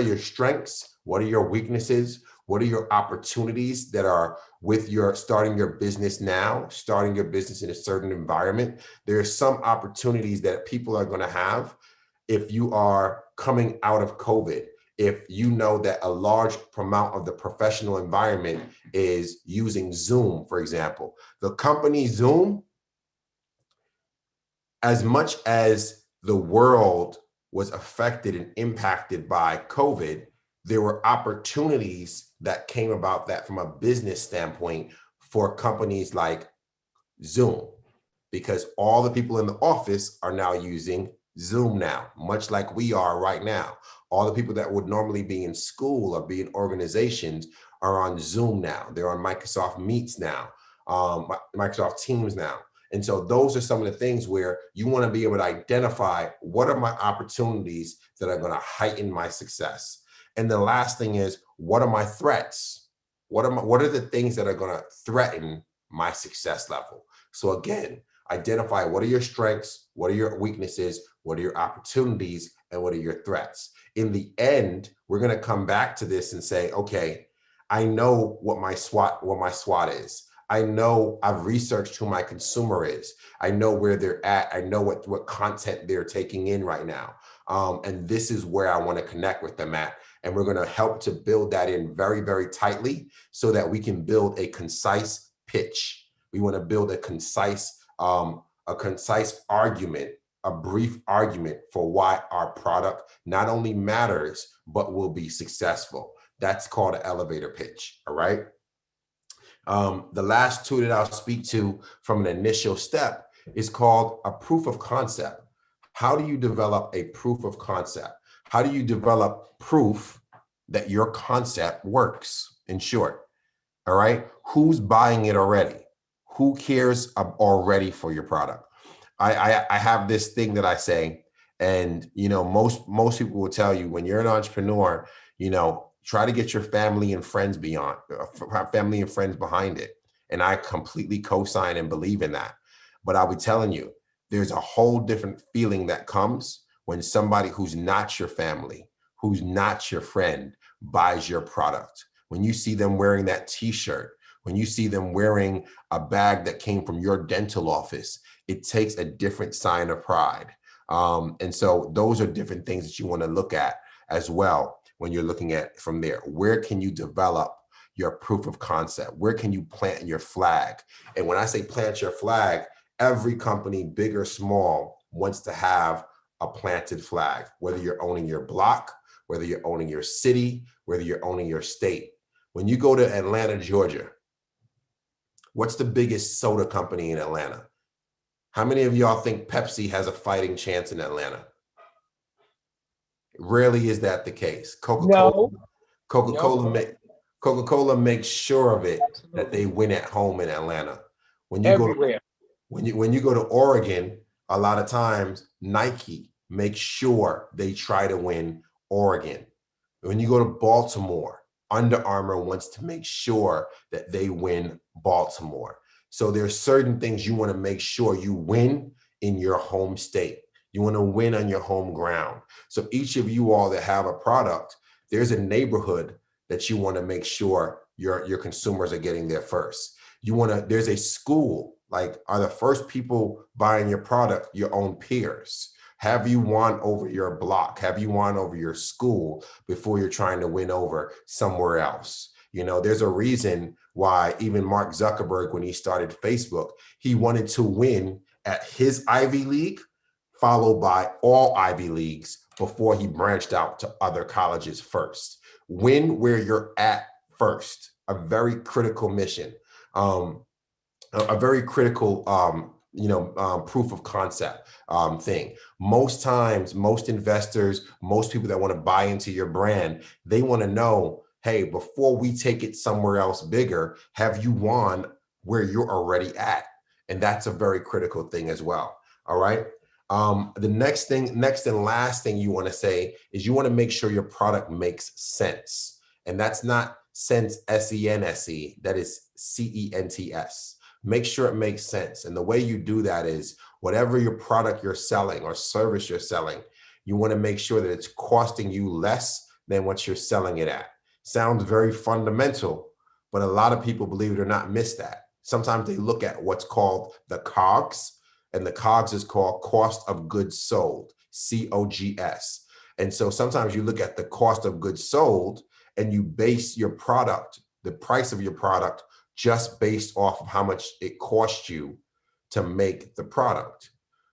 your strengths? What are your weaknesses? What are your opportunities that are with your starting your business now, starting your business in a certain environment? There are some opportunities that people are going to have if you are coming out of COVID. If you know that a large amount of the professional environment is using Zoom, for example, the company Zoom, as much as the world was affected and impacted by COVID, there were opportunities that came about that from a business standpoint for companies like Zoom, because all the people in the office are now using Zoom now, much like we are right now. All the people that would normally be in school or be in organizations are on Zoom now. They're on Microsoft Meets now, Microsoft Teams now. And so those are some of the things where you want to be able to identify what are my opportunities that are going to heighten my success. And the last thing is, what are my threats? What are the things that are going to threaten my success level? So again, identify what are your strengths, what are your weaknesses, what are your opportunities, and what are your threats. In the end, we're going to come back to this and say, okay, I know what my SWOT is. I know I've researched who my consumer is. I know where they're at. I know what content they're taking in right now. And this is where I want to connect with them at. And we're going to help to build that in very, very tightly so that we can build a concise pitch. We want to build a concise argument, a brief argument for why our product not only matters, but will be successful. That's called an elevator pitch. All right. The last two that I'll speak to from an initial step is called a proof of concept. How do you develop a proof of concept? How do you develop proof that your concept works, in short? All right. Who's buying it already? Who cares already for your product? I have this thing that I say, and most people will tell you when you're an entrepreneur, try to get your family and friends behind it. And I completely co-sign and believe in that. But I'll be telling you, there's a whole different feeling that comes when somebody who's not your family, who's not your friend, buys your product. When you see them wearing that t-shirt, when you see them wearing a bag that came from your dental office, it takes a different sign of pride. And so those are different things that you want to look at as well when you're looking at from there. Where can you develop your proof of concept? Where can you plant your flag? And when I say plant your flag, every company, big or small, wants to have a planted flag, whether you're owning your block, whether you're owning your city, whether you're owning your state. When you go to Atlanta, Georgia, what's the biggest soda company in Atlanta? How many of y'all think Pepsi has a fighting chance in Atlanta? Rarely is that the case. Coca-Cola makes sure of it that they win at home in Atlanta. When you Everywhere. when you go to Oregon, a lot of times Nike makes sure they try to win Oregon. When you go to Baltimore, Under Armour wants to make sure that they win Baltimore. So there's certain things you want to make sure you win in your home state. You want to win on your home ground. So each of you all that have a product, there's a neighborhood that you want to make sure your consumers are getting there first. There's a school, like, are the first people buying your product your own peers? Have you won over your block? Have you won over your school before you're trying to win over somewhere else? There's a reason why even Mark Zuckerberg, when he started Facebook, he wanted to win at his Ivy League, followed by all Ivy Leagues before he branched out to other colleges first. Win where you're at first, a very critical mission, a very critical proof of concept thing. Most times, most investors, most people that want to buy into your brand, they want to know, hey, before we take it somewhere else bigger, have you won where you're already at? And that's a very critical thing as well. All right. The next and last thing you want to say is you want to make sure your product makes sense. And that's not sense, S-E-N-S-E, that is C-E-N-T-S. Make sure it makes sense. And the way you do that is whatever your product you're selling or service you're selling, you want to make sure that it's costing you less than what you're selling it at. Sounds very fundamental, but a lot of people, believe it or not, miss that. Sometimes they look at what's called the COGS, and the COGS is called cost of goods sold, C-O-G-S. And so sometimes you look at the cost of goods sold and you base your product, the price of your product, just based off of how much it costs you to make the product.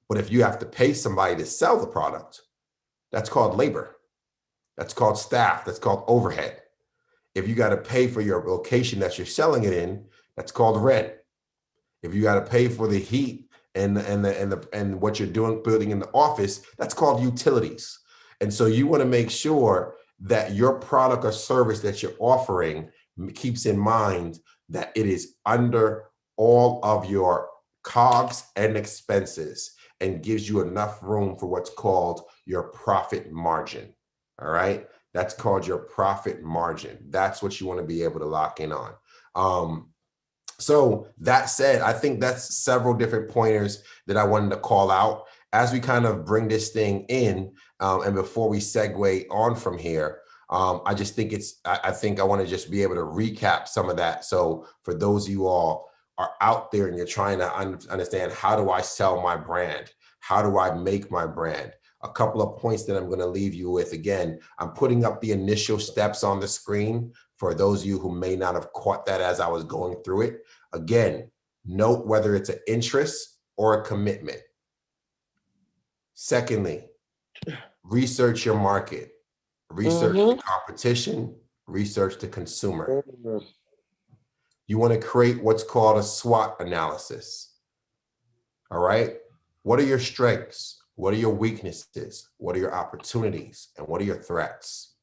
But if you have to pay somebody to sell the product, that's called labor. That's called staff. That's called overhead. If you got to pay for your location that you're selling it in, that's called rent. If you got to pay for the heat and what you're doing, building in the office, that's called utilities. And so you want to make sure that your product or service that you're offering keeps in mind that it is under all of your COGS and expenses and gives you enough room for what's called your profit margin. All right. That's called your profit margin. That's what you want to be able to lock in on. So that said, I think that's several different pointers that I wanted to call out as we kind of bring this thing in. And before we segue on from here, I just think I think I want to just be able to recap some of that. So for those of you all are out there and you're trying to understand, how do I sell my brand? How do I make my brand? A couple of points that I'm going to leave you with. Again, I'm putting up the initial steps on the screen for those of you who may not have caught that as I was going through it. Again, note whether it's an interest or a commitment. Secondly, research your market, research the competition, research the consumer. You want to create what's called a SWOT analysis. All right. What are your strengths? What are your weaknesses? What are your opportunities? And what are your threats?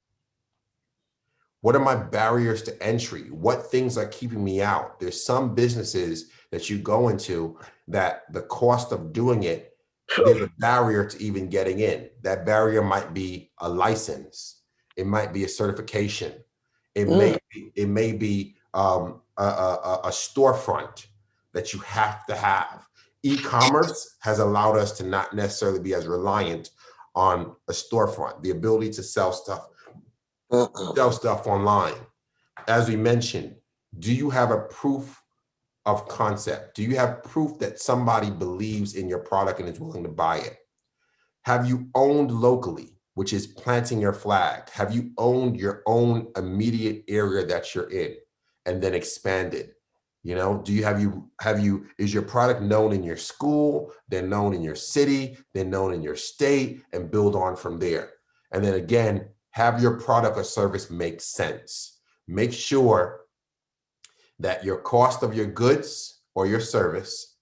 What are my barriers to entry? What things are keeping me out? There's some businesses that you go into that the cost of doing it, there's a barrier to even getting in. That barrier might be a license. It might be a certification. It may be a storefront that you have to have. E-commerce has allowed us to not necessarily be as reliant on a storefront, the ability to sell stuff online. As we mentioned, do you have a proof of concept? Do you have proof that somebody believes in your product and is willing to buy it? Have you owned locally, which is planting your flag? Have you owned your own immediate area that you're in and then expanded? You know, is your product known in your school, then known in your city, then known in your state, and build on from there? And then again, have your product or service make sense. Make sure that your cost of your goods or your service,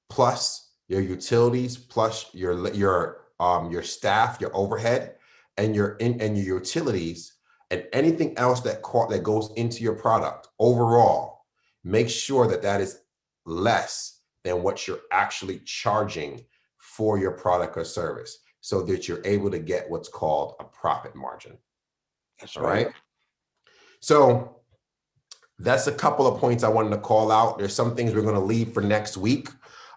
plus your utilities, plus your staff, your overhead, and your utilities, and anything else that goes into your product overall, make sure that that is less than what you're actually charging for your product or service, so that you're able to get what's called a profit margin. That's right. So that's a couple of points I wanted to call out. There's some things we're going to leave for next week.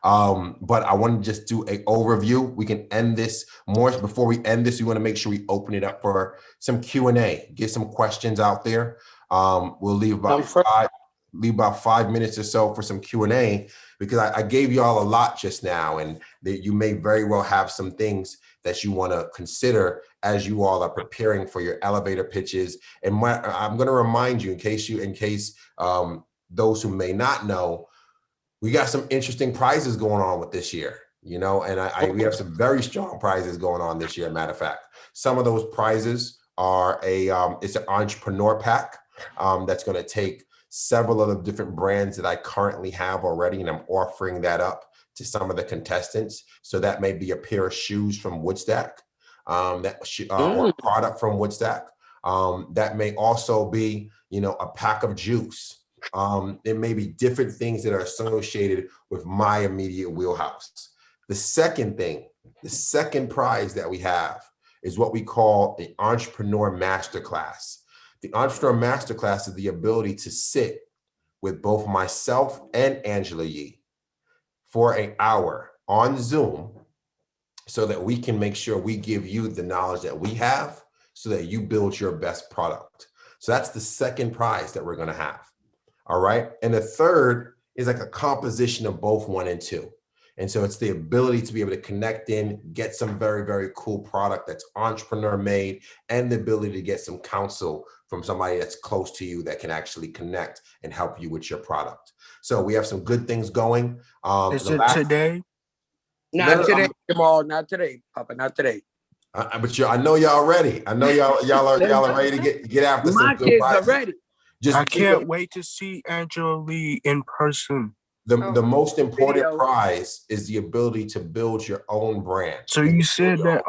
But I want to just do an overview. We can end this more. Before we end this, we want to make sure we open it up for some Q&A, get some questions out there. We'll leave about 5 minutes or so for some Q&A, because I gave you all a lot just now, and that you may very well have some things that you want to consider as you all are preparing for your elevator pitches. And I'm going to remind you, in case those who may not know, we got some interesting prizes going on with this year, and we have some very strong prizes going on this year. Matter of fact, some of those prizes are it's an entrepreneur pack that's going to take several of the different brands that I currently have already, and I'm offering that up to some of the contestants. So that may be a pair of shoes from Woodstack, or a product from Woodstack. That may also be, a pack of juice. It may be different things that are associated with my immediate wheelhouse. The second prize that we have is what we call the Entrepreneur Masterclass. The Entrepreneur Masterclass is the ability to sit with both myself and Angela Yee for an hour on Zoom, so that we can make sure we give you the knowledge that we have, so that you build your best product. So that's the second prize that we're going to have. All right. And the third is like a composition of both 1 and 2. And so it's the ability to be able to connect in, get some very, very cool product that's entrepreneur made, and the ability to get some counsel from somebody that's close to you that can actually connect and help you with your product. So we have some good things going. Is it today? Not today, Jamal. Not today, Papa. Not today. But I know y'all ready. I know y'all are ready to get after some good kids prizes. are ready. I can't wait to see Angela Lee in person. The most important prize is the ability to build your own brand. So you said that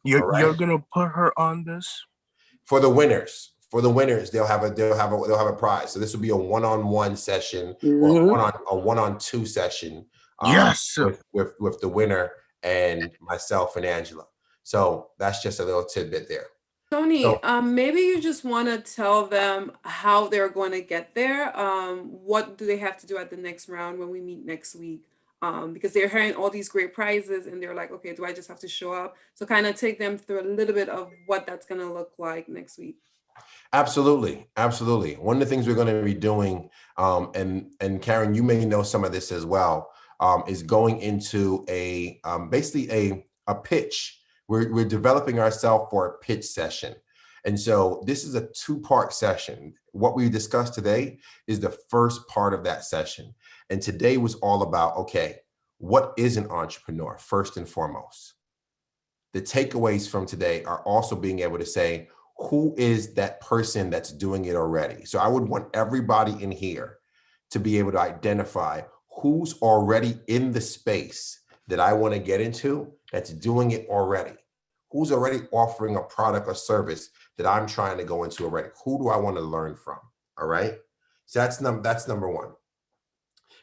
you're gonna put her on this? For the winners, they'll have a prize. So this will be a one-on-one session, or a one-on-two session. Yes. With the winner and myself and Angela. So that's just a little tidbit there. Tony, maybe you just want to tell them how they're going to get there. What do they have to do at the next round when we meet next week? Because they're hearing all these great prizes and they're like, okay, do I just have to show up? So kind of take them through a little bit of what that's going to look like next week. Absolutely. One of the things we're going to be doing, and Karen, you may know some of this as well, is going into basically a pitch. We're developing ourselves for a pitch session. And so this is a 2-part session. What we discussed today is the first part of that session. And today was all about, okay, what is an entrepreneur first and foremost? The takeaways from today are also being able to say, who is that person that's doing it already? So I would want everybody in here to be able to identify who's already in the space that I want to get into that's doing it already. Who's already offering a product or service that I'm trying to go into already? Who do I want to learn from? All right. So that's number one.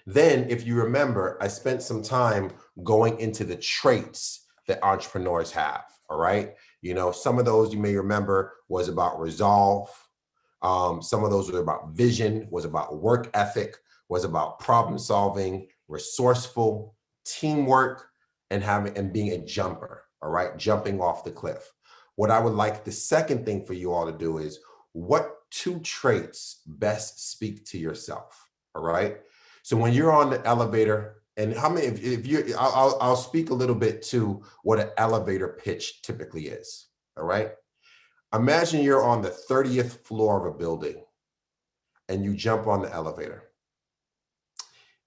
Then, if you remember, I spent some time going into the traits that entrepreneurs have. All right. Some of those you may remember was about resolve. Some of those were about vision, was about work ethic, was about problem solving, resourceful, teamwork, and being a jumper. All right, jumping off the cliff. What I would like the second thing for you all to do is, what 2 traits best speak to yourself? All right. So when you're on the elevator, and how many, if you, I'll speak a little bit to what an elevator pitch typically is. All right. Imagine you're on the 30th floor of a building and you jump on the elevator.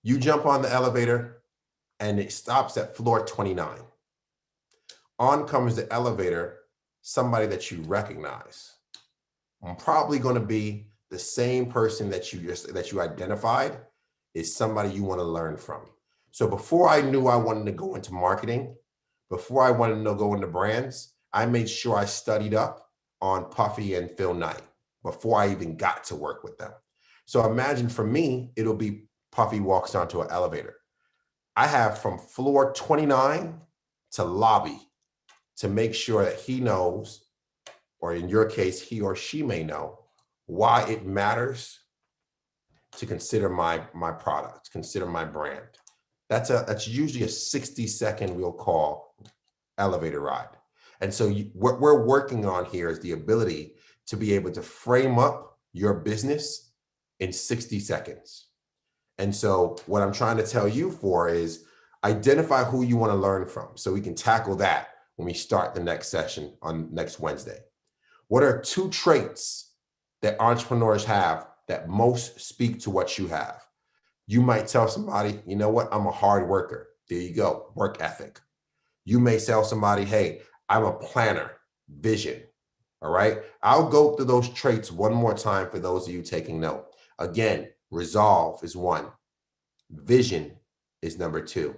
You jump on the elevator and it stops at floor 29. On comes the elevator, somebody that you recognize. I'm probably going to be the same person that you identified is somebody you want to learn from. So before I knew I wanted to go into marketing, before I wanted to go into brands, I made sure I studied up on Puffy and Phil Knight before I even got to work with them. So imagine for me, it'll be Puffy walks onto an elevator. I have from floor 29 to lobby to make sure that he knows, or in your case, he or she may know why it matters to consider my product, consider my brand. That's usually a 60-second we'll call elevator ride. And so what we're working on here is the ability to be able to frame up your business in 60 seconds. And so what I'm trying to tell you for is identify who you want to learn from so we can tackle that when we start the next session on next Wednesday. What are 2 traits that entrepreneurs have that most speak to what you have? You might tell somebody, you know what, I'm a hard worker. There you go, work ethic. You may tell somebody, hey, I'm a planner, vision. All right. I'll go through those traits one more time for those of you taking note. Again, resolve is 1. Vision is number 2.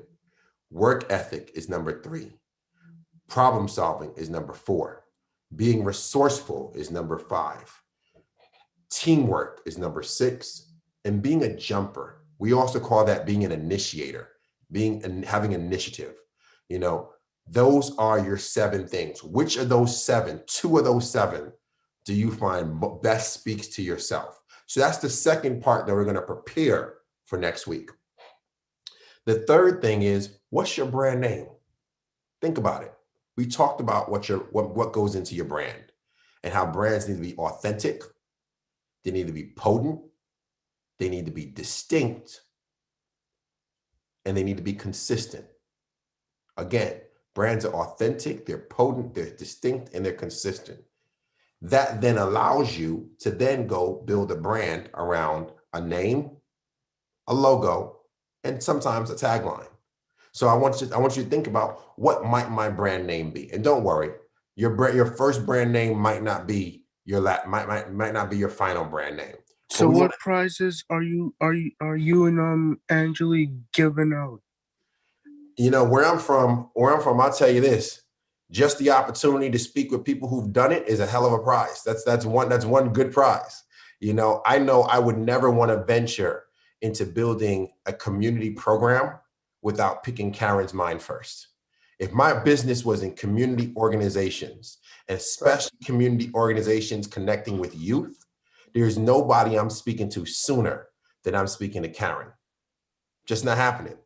Work ethic is number 3. Problem solving is number 4. Being resourceful is number 5. Teamwork is number 6. And being a jumper, we also call that being an initiator, having initiative. You know, those are your 7 things. Which of those 7, 2 of those 7, do you find best speaks to yourself? So that's the second part that we're going to prepare for next week. The third thing is, what's your brand name? Think about it. We talked about what goes into your brand and how brands need to be authentic. They need to be potent. They need to be distinct. And they need to be consistent. Again, brands are authentic, they're potent, they're distinct, and they're consistent. That then allows you to then go build a brand around a name, a logo, and sometimes a tagline. So I want you to think about, what might my brand name be? And don't worry, your first brand name might not be might not be your final brand name. So what prizes are you and Angeli giving out? You know, where I'm from, I'll tell you this: just the opportunity to speak with people who've done it is a hell of a prize. That's one good prize. You know I would never want to venture into building a community program without picking Karen's mind first. If my business was in community organizations, especially community organizations connecting with youth, there's nobody I'm speaking to sooner than I'm speaking to Karen. Just not happening.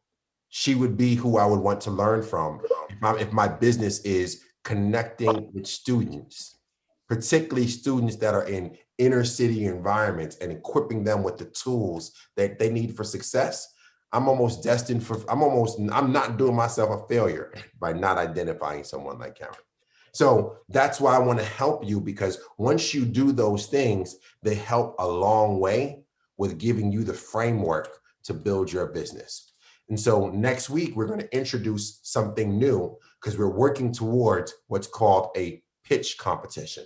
She would be who I would want to learn from if my business is connecting with students, particularly students that are in inner city environments, and equipping them with the tools that they need for success. I'm not doing myself a failure by not identifying someone like Karen. So that's why I want to help you, because once you do those things, they help a long way with giving you the framework to build your business. And so next week, we're going to introduce something new, because we're working towards what's called a pitch competition.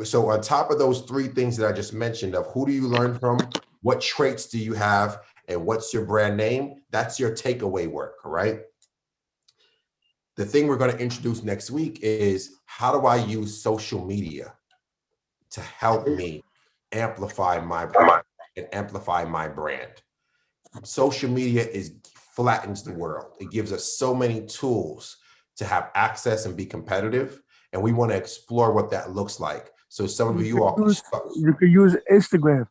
So on top of those 3 things that I just mentioned, of who do you learn from, what traits do you have, and what's your brand name, that's your takeaway work, all right? The thing we're going to introduce next week is, how do I use social media to help me amplify my product and amplify my brand? Social media flattens the world. It gives us so many tools to have access and be competitive, and we want to explore what that looks like. So some of you can use Instagram.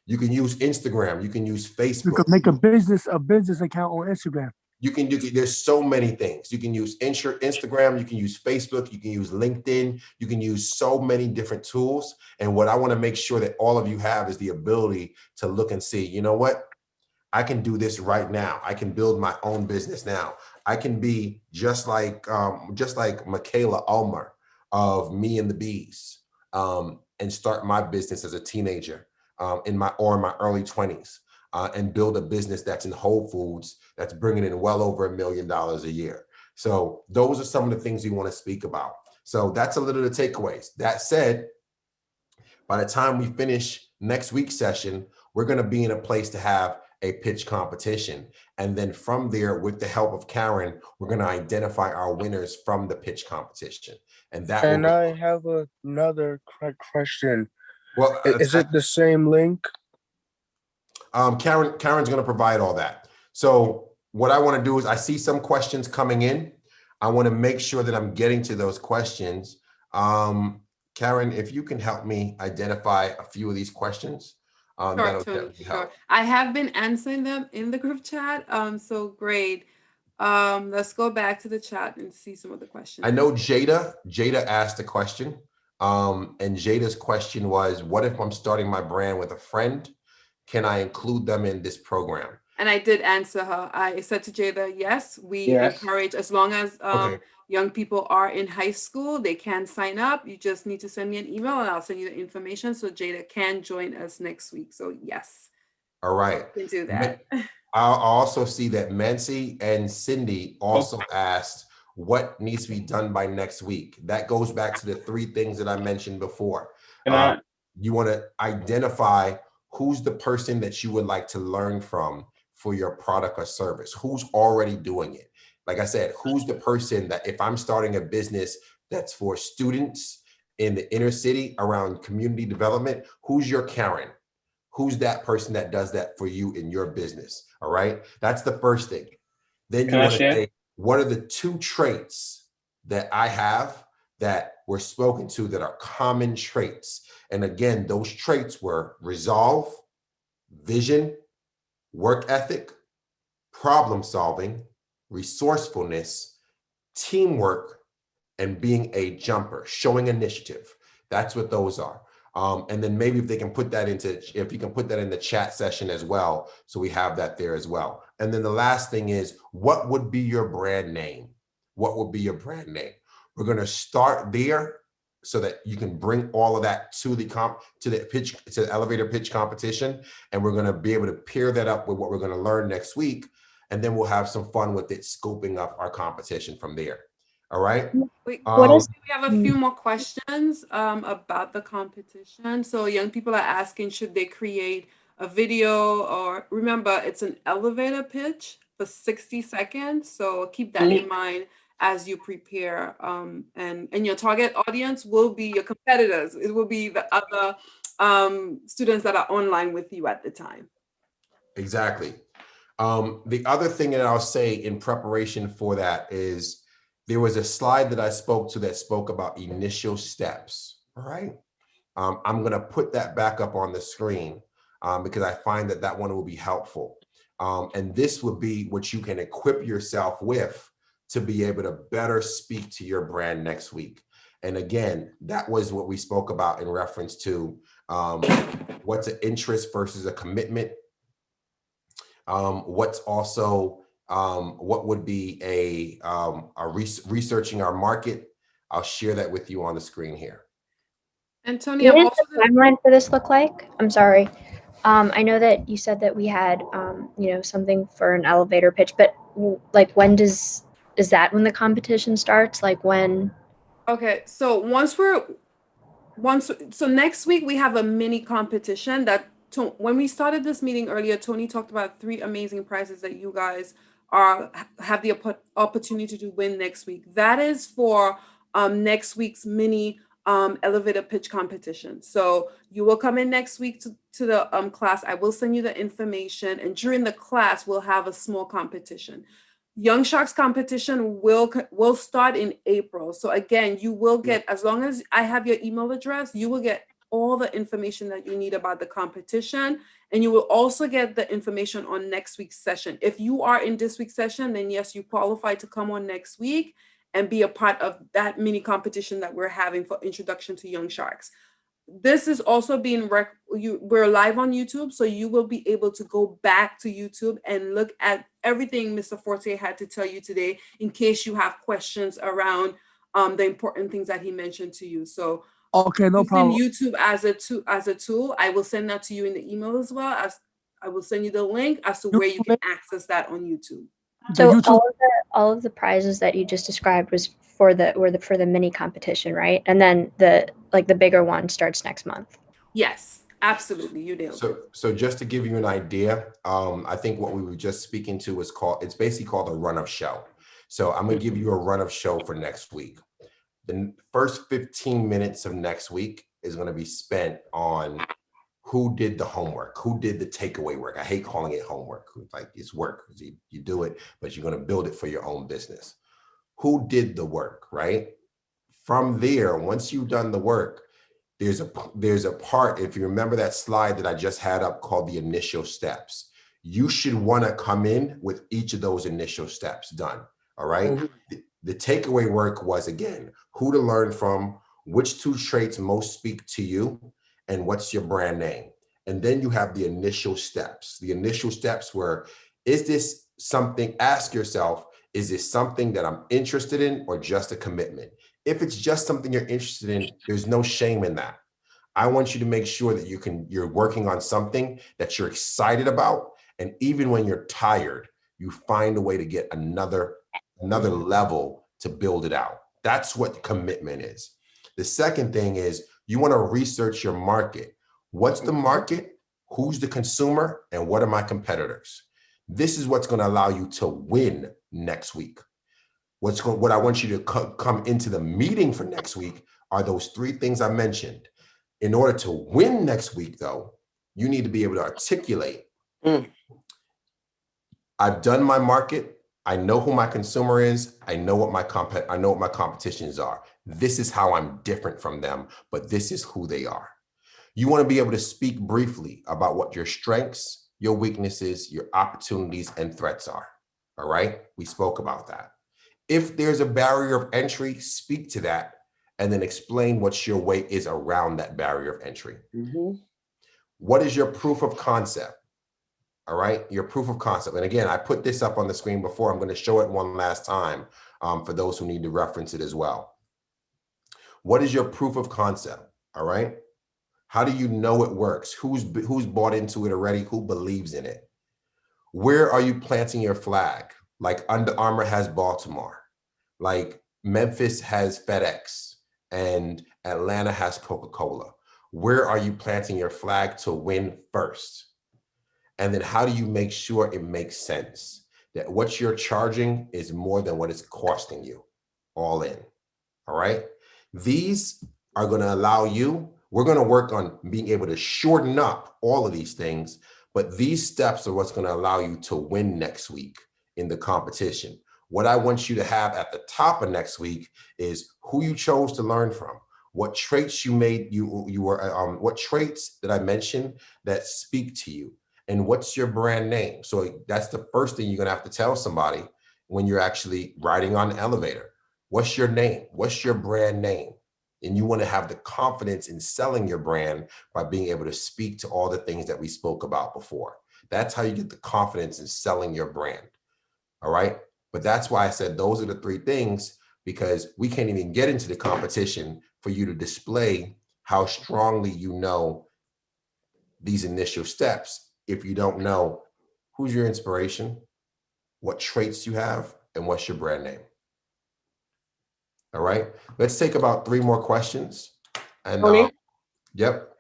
You can use Instagram. You can use Facebook. You can make a business account on Instagram. There's so many things. You can use Instagram, you can use Facebook, you can use LinkedIn, you can use so many different tools. And what I want to make sure that all of you have is the ability to look and see, you know what? I can do this right now. I can build my own business now. I can be just like Michaela Ulmer of Me and the Bees, and start my business as a teenager in my early 20s. And build a business that's in Whole Foods that's bringing in well over $1 million a year. So those are some of the things we want to speak about. So that's a little of the takeaways. That said, by the time we finish next week's session, we're going to be in a place to have a pitch competition. And then from there, with the help of Karen, we're going to identify our winners from the pitch competition. And I have another question. Well, is it the same link? Karen's going to provide all that. So what I want to do is, I see some questions coming in. I want to make sure that I'm getting to those questions. Karen, if you can help me identify a few of these questions, Sure, That'll Tony, definitely sure. help. I have been answering them in the group chat. So great. Let's go back to the chat and see some of the questions. I know Jada asked a question. And Jada's question was, what if I'm starting my brand with a friend? Can I include them in this program? And I did answer her. I said to Jada, yes, we encourage, as long as young people are in high school, they can sign up. You just need to send me an email and I'll send you the information so Jada can join us next week. So yes. All right. You can do that. I also see that Mancy and Cindy also asked what needs to be done by next week. That goes back to the 3 things that I mentioned before. You want to identify who's the person that you would like to learn from for your product or service, who's already doing it. Like I said, who's the person that if I'm starting a business that's for students in the inner city around community development, who's your Karen? Who's that person that does that for you in your business? All right. That's the first thing. Then you want to say, what are the 2 traits that I have that were spoken to that are common traits? And again, those traits were resolve, vision, work ethic, problem solving, resourcefulness, teamwork, and being a jumper, showing initiative. That's what those are. And then maybe if you can put that in the chat session as well, so we have that there as well. And then the last thing is, what would be your brand name? What would be your brand name? We're going to start there so that you can bring all of that to the elevator pitch competition. And we're going to be able to pair that up with what we're going to learn next week. And then we'll have some fun with it, scoping up our competition from there. All right. We have a few more questions about the competition. So young people are asking, should they create a video, or remember, it's an elevator pitch for 60 seconds. So keep that in mind as you prepare. And your target audience will be your competitors. It will be the other students that are online with you at the time. Exactly. The other thing that I'll say in preparation for that is, there was a slide that I spoke to that spoke about initial steps. All right. I'm going to put that back up on the screen because I find that one will be helpful. And this would be what you can equip yourself with to be able to better speak to your brand next week. And again, that was what we spoke about in reference to what's an interest versus a commitment. What's also what would be a researching our market. I'll share that with you on the screen here. And Tony, what does the timeline for this look like? I'm sorry. I know that you said that we had, something for an elevator pitch, but like when is that when the competition starts? Like when? Okay, so so next week we have a mini competition when we started this meeting earlier, Tony talked about 3 amazing prizes that you guys have the opportunity to win next week. That is for next week's mini elevator pitch competition. So you will come in next week to the class. I will send you the information, and during the class we'll have a small competition. Young Sharks competition will start in April. So again, you will get, as long as I have your email address, you will get all the information that you need about the competition. And you will also get the information on next week's session. If you are in this week's session, then yes, you qualify to come on next week and be a part of that mini competition that we're having for Introduction to Young Sharks. This is also being we're live on YouTube, so you will be able to go back to YouTube and look at everything Mr. Forte had to tell you today, in case you have questions around the important things that he mentioned to you. So okay, no problem. YouTube as a tool. I will send that to you in the email as well. As I will send you the link as to where you can access that on YouTube. So all of the prizes that you just described was for the mini competition, right? And then the bigger one starts next month. Yes, absolutely. You do. So just to give you an idea, I think what we were just speaking to is it's basically called a run of show. So I'm going to give you a run of show for next week. The first 15 minutes of next week is going to be spent on who did the homework, who did the takeaway work. I hate calling it homework. Like, it's work. You do it, but you're going to build it for your own business. Who did the work, right? From there, once you've done the work, there's a part, if you remember that slide that I just had up called the initial steps, you should want to come in with each of those initial steps done. All right. Mhm. The takeaway work was, again, who to learn from, which two traits most speak to you, and what's your brand name. And then you have the initial steps. The initial steps were, is this something, ask yourself, is this something that I'm interested in or just a commitment? If it's just something you're interested in, there's no shame in that. I want you to make sure that you're working on something that you're excited about. And even when you're tired, you find a way to get another level to build it out. That's what commitment is. The second thing is you want to research your market. What's the market? Who's the consumer? And what are my competitors? This is what's going to allow you to win next week. What I want you to come into the meeting for next week are those three things I mentioned. In order to win next week, though, you need to be able to articulate. I've done my market. I know who my consumer is. I know what my competitions are. This is how I'm different from them, but this is who they are. You want to be able to speak briefly about what your strengths, your weaknesses, your opportunities, and threats are. All right? We spoke about that. If there's a barrier of entry, speak to that and then explain what your way is around that barrier of entry. What is your proof of concept? All right, your proof of concept. And again, I put this up on the screen before. I'm going to show it one last time for those who need to reference it as well. What is your proof of concept? All right. How do you know it works? Who's bought into it already? Who believes in it? Where are you planting your flag? Like Under Armour has Baltimore, like Memphis has FedEx, and Atlanta has Coca-Cola. Where are you planting your flag to win first? And then how do you make sure it makes sense? That what you're charging is more than what it's costing you, all in. All right. These are going to allow you, we're going to work on being able to shorten up all of these things, but these steps are what's going to allow you to win next week in the competition. What I want you to have at the top of next week is who you chose to learn from, what traits what traits that I mentioned that speak to you, and what's your brand name. So that's the first thing you're going to have to tell somebody when you're actually riding on the elevator. What's your name? What's your brand name? And you want to have the confidence in selling your brand by being able to speak to all the things that we spoke about before. That's how you get the confidence in selling your brand. All right. But that's why I said those are the three things, because we can't even get into the competition for you to display how strongly you know these initial steps if you don't know who's your inspiration, what traits you have, and what's your brand name. All right, let's take about 3 more questions. And Tony? Yep.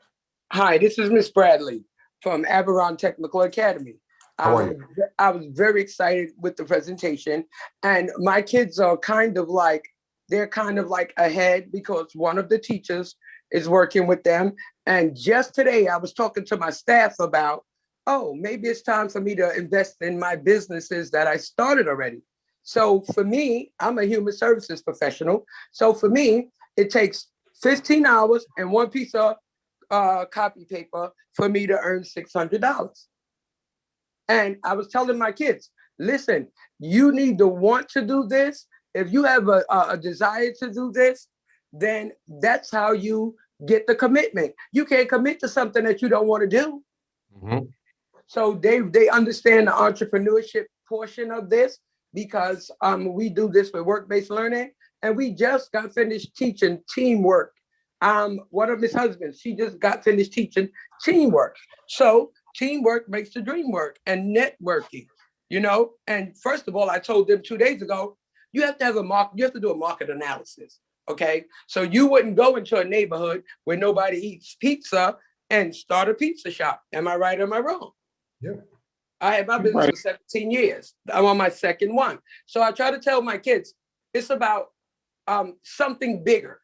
Hi, this is Miss Bradley from Aberon Technical Academy. How are you? I was very excited with the presentation, and my kids are they're kind of like ahead because one of the teachers is working with them. And just today I was talking to my staff about, oh, maybe it's time for me to invest in my businesses that I started already. So for me, I'm a human services professional. So for me, it takes 15 hours and one piece of copy paper for me to earn $600. And I was telling my kids, listen, you need to want to do this. If you have a desire to do this, then that's how you get the commitment. You can't commit to something that you don't want to do. So they understand the entrepreneurship portion of this, because we do this with work-based learning, and we just got finished teaching teamwork. One of Miss husbands, she just got finished teaching teamwork. So teamwork makes the dream work, and networking, And first of all, I told them 2 days ago, you have to have you have to do a market analysis. Okay. So you wouldn't go into a neighborhood where nobody eats pizza and start a pizza shop. Am I right or am I wrong? Yeah. I had my business for 17 years. I'm on my second one. So I try to tell my kids, it's about something bigger.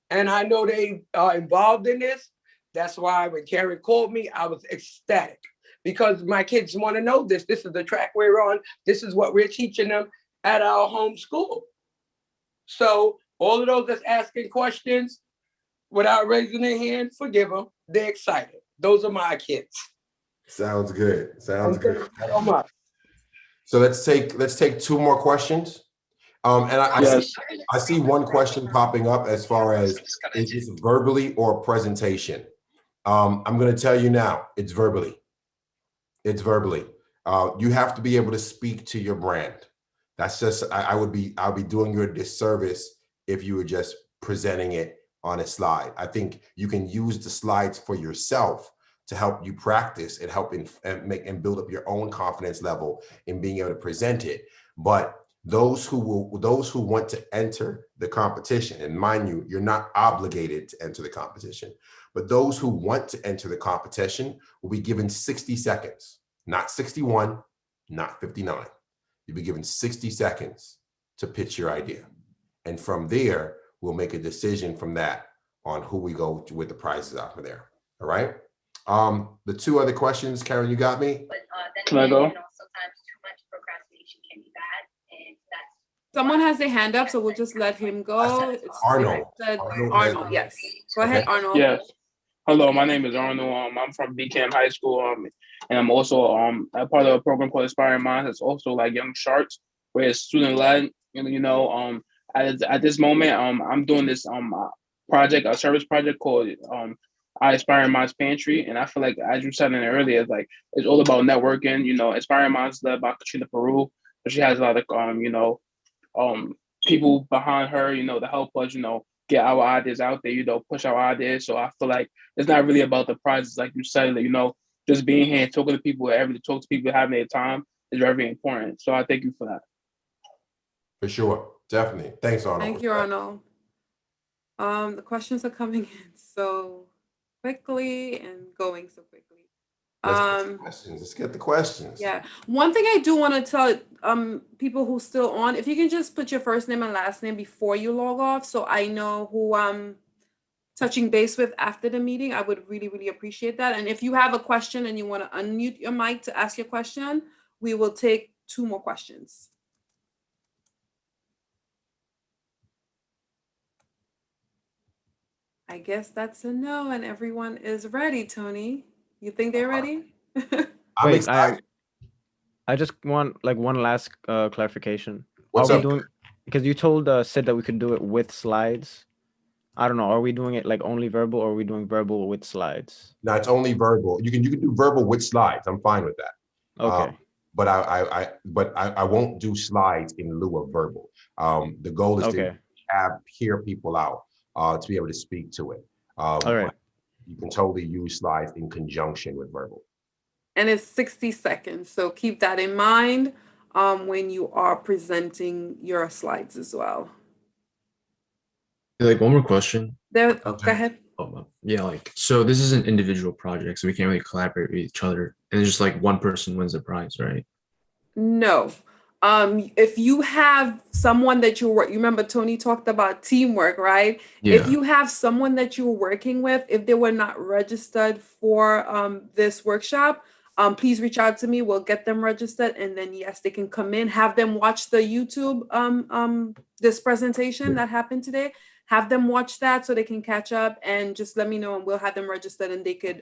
And I know they are involved in this. That's why when Karen called me, I was ecstatic, because my kids want to know this. This is the track we're on. This is what we're teaching them at our home school. So all of those that's asking questions, without raising their hand, forgive them. They're excited. Those are my kids. Sounds good. Sounds And good. thank you so much. So let's take two more questions. And I see one question popping up as far as is this verbally or presentation? I'm going to tell you now, it's verbally. It's verbally. You have to be able to speak to your brand. That's just, I'll be doing you a disservice if you were just presenting it on a slide. I think you can use the slides for yourself to help you practice and help and build up your own confidence level in being able to present it. But those who want to enter the competition, and mind you, you're not obligated to enter the competition, but those who want to enter the competition will be given 60 seconds, not 61, not 59. You'll be given 60 seconds to pitch your idea. And from there, we'll make a decision from that on who we go with the prizes out from there. All right. The two other questions, Karen, you got me? Can I go? Sometimes too much procrastination can be bad. And that's Someone has their hand up, so we'll just let him go. It's Arnold. Arnold, yes. Go ahead, Arnold. Yes. Hello, my name is Arnold. I'm from BCAM High School, and I'm also a part of a program called Aspiring Minds. It's also like Young Sharks, where it's student led. At this moment, I'm doing this project, a service project called Aspiring Minds Pantry, and I feel like, as you said in it earlier, it's all about networking. Aspiring Minds led by Katrina Peru, but she has a lot of people behind her, to help us, get our ideas out there, push our ideas. So I feel like it's not really about the prizes, like you said, just being here and talking to people, talk to people, having their time is very important. So I thank you for that. For sure, definitely. Thanks, Arnold. Thank you, Arnold. The questions are coming in so quickly and going so quickly. Let's get the questions. Yeah. One thing I do want to tell people who's still on, if you can just put your first name and last name before you log off, so I know who I'm touching base with after the meeting, I would really, really appreciate that. And if you have a question and you want to unmute your mic to ask your question, we will take 2 more questions. I guess that's a no, and everyone is ready, Tony. You think they're ready? I'm excited. I just want one last clarification. What's are up? we doing, because you told Sid that we could do it with slides. I don't know. Are we doing it only verbal, or are we doing verbal with slides? No, it's only verbal. You can do verbal with slides. I'm fine with that. Okay. But I won't do slides in lieu of verbal. The goal is to hear people out to be able to speak to it. All right. You can totally use slides in conjunction with verbal. And it's 60 seconds. So keep that in mind when you are presenting your slides as well. One more question. Go ahead. Yeah, so this is an individual project, so we can't really collaborate with each other. And it's just one person wins the prize, right? No. If you have someone that you remember Tony talked about teamwork, right? Yeah. If you have someone that you're working with, if they were not registered for this workshop, please reach out to me. We'll get them registered, and then yes, they can come in. Have them watch the YouTube this presentation that happened today. Have them watch that so they can catch up, and just let me know, and we'll have them registered, and they could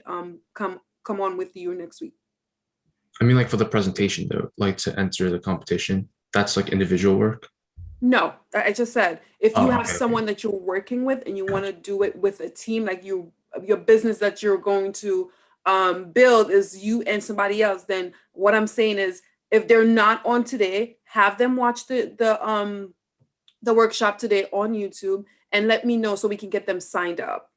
come on with you next week. I mean, for the presentation though, to enter the competition, that's individual work? No, I just said, if you have someone that you're working with and you want to do it with a team, your business that you're going to build is you and somebody else, then what I'm saying is, if they're not on today, have them watch the workshop today on YouTube and let me know so we can get them signed up.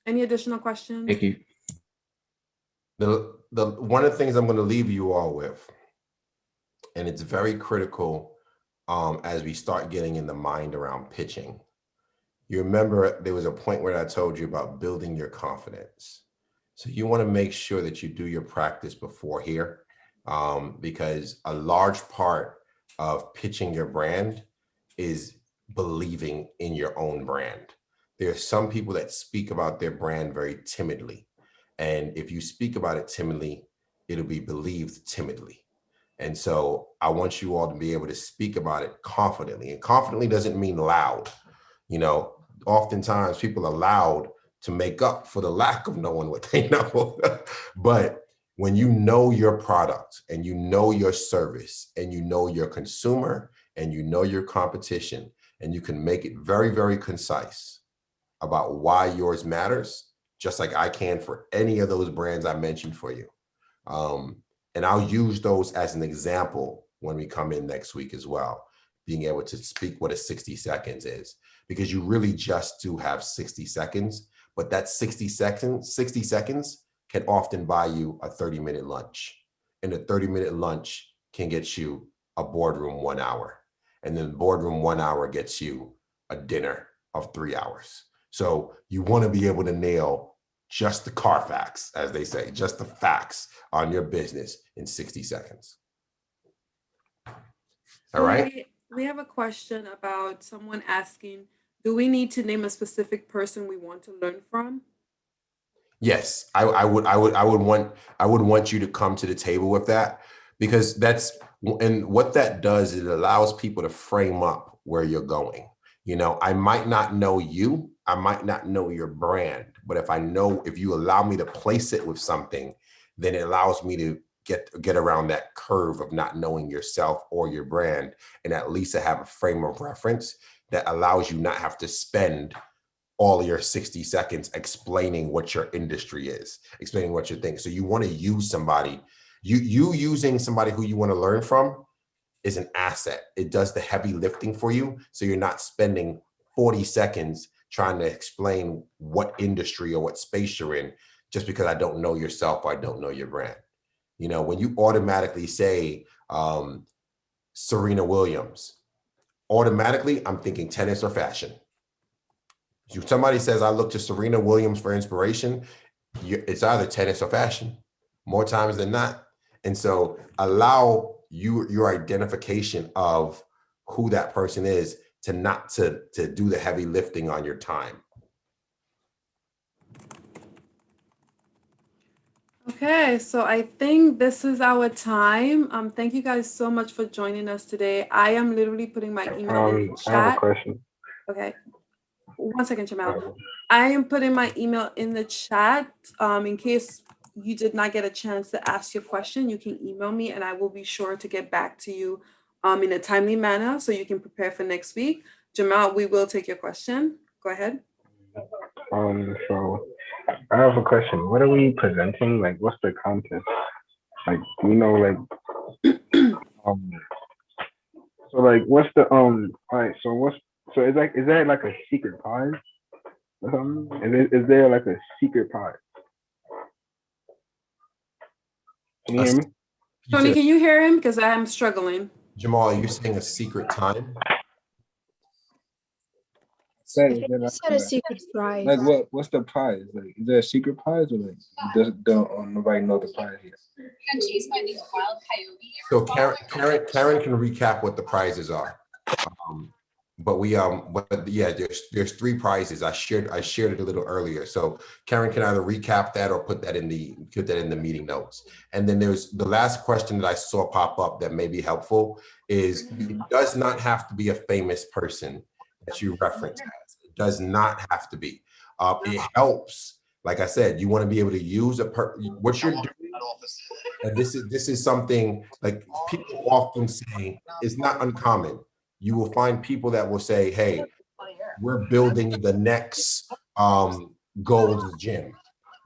Any additional questions? Thank you. The one of the things I'm going to leave you all with, and it's very critical as we start getting in the mind around pitching. You remember there was a point where I told you about building your confidence. So you want to make sure that you do your practice before here, because a large part of pitching your brand is believing in your own brand. There are some people that speak about their brand very timidly. And if you speak about it timidly, it'll be believed timidly. And so I want you all to be able to speak about it confidently. And confidently doesn't mean loud. oftentimes people are allowed to make up for the lack of knowing what they know. But when you know your product and you know your service and you know your consumer and you know your competition, and you can make it very, very concise about why yours matters, just like I can for any of those brands I mentioned for you. And I'll use those as an example when we come in next week as well, being able to speak what a 60 seconds is, because you really just do have 60 seconds, but that 60 seconds can often buy you a 30-minute lunch. And a 30-minute lunch can get you a boardroom 1 hour. And then boardroom 1 hour gets you a dinner of 3 hours. So you want to be able to nail just the Carfax, as they say, just the facts on your business in 60 seconds. All right. We have a question about someone asking, do we need to name a specific person we want to learn from? Yes, I would want you to come to the table with that, because and what that does is it allows people to frame up where you're going. You know, I might not know you, I might not know your brand, but if you allow me to place it with something, then it allows me to get around that curve of not knowing yourself or your brand, and at least to have a frame of reference that allows you not have to spend all of your 60 seconds explaining what your industry is, explaining what you think. So you want to use somebody, you using somebody who you want to learn from is an asset. It does the heavy lifting for you. So you're not spending 40 seconds trying to explain what industry or what space you're in, just because I don't know yourself or I don't know your brand. You know, when you automatically say Serena Williams, automatically I'm thinking tennis or fashion. If somebody says I look to Serena Williams for inspiration, it's either tennis or fashion, more times than not. And so allow your identification of who that person is to not to do the heavy lifting on your time. Okay, so I think this is our time. Thank you guys so much for joining us today. I am literally putting my email in the chat. I have a question. Okay. 1 second, Jamal. I am putting my email in the chat. In case you did not get a chance to ask your question, you can email me and I will be sure to get back to you in a timely manner so you can prepare for next week. Jamal, we will take your question. Go ahead. So I have a question. What are we presenting? Like, what's the content? Like, you know, like, so like, what's the all right? So is that like a secret prize or something? Is there like a secret prize? Can you hear me? Tony, can you hear him? Because I am struggling. Jamal, are you saying a secret time? Said a secret prize. Like what's the prize? Like, is there a secret prize or like don't nobody know the prize yet? So Karen can recap what the prizes are. But yeah, there's 3 prizes. I shared it a little earlier. So Karen can either recap that or put that in the meeting notes. And then there's the last question that I saw pop up that may be helpful is it does not have to be a famous person that you reference as. It does not have to be. It helps. Like I said, you want to be able to use what you're doing. And this is something like people often say, it's not uncommon. You will find people that will say, hey, we're building the next Gold's Gym.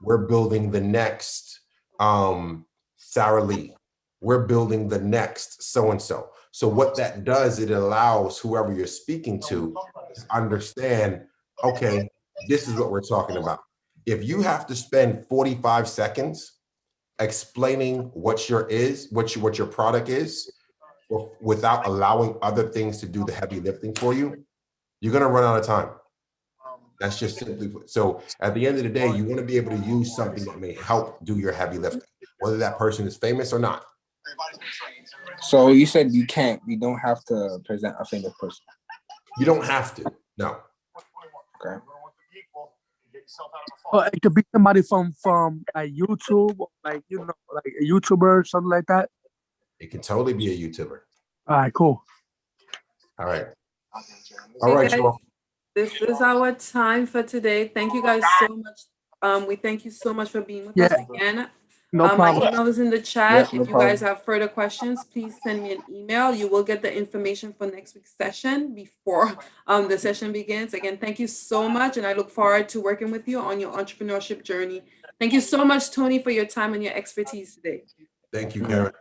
We're building the next Sarah Lee. We're building the next so-and-so. So what that does, it allows whoever you're speaking to understand, okay, this is what we're talking about. If you have to spend 45 seconds explaining what your product is, without allowing other things to do the heavy lifting for you, you're going to run out of time. That's just simply put. So at the end of the day, you want to be able to use something that may help do your heavy lifting, whether that person is famous or not. So you said you don't have to present a famous person. You don't have to, no. Okay. Or it could be somebody from like YouTube, or like, you know, like a YouTuber, something like that. It can totally be a YouTuber. All right, cool. All right. All right, y'all. This is our time for today. Thank you guys so much. We thank you so much for being with us Yeah. again. No My problem. email is in the chat. Yeah, If no you guys problem. have further questions, please send me an email. You will get the information for next week's session before the session begins. Again, thank you so much, and I look forward to working with you on your entrepreneurship journey. Thank you so much, Tony, for your time and your expertise today. Thank you, Karen.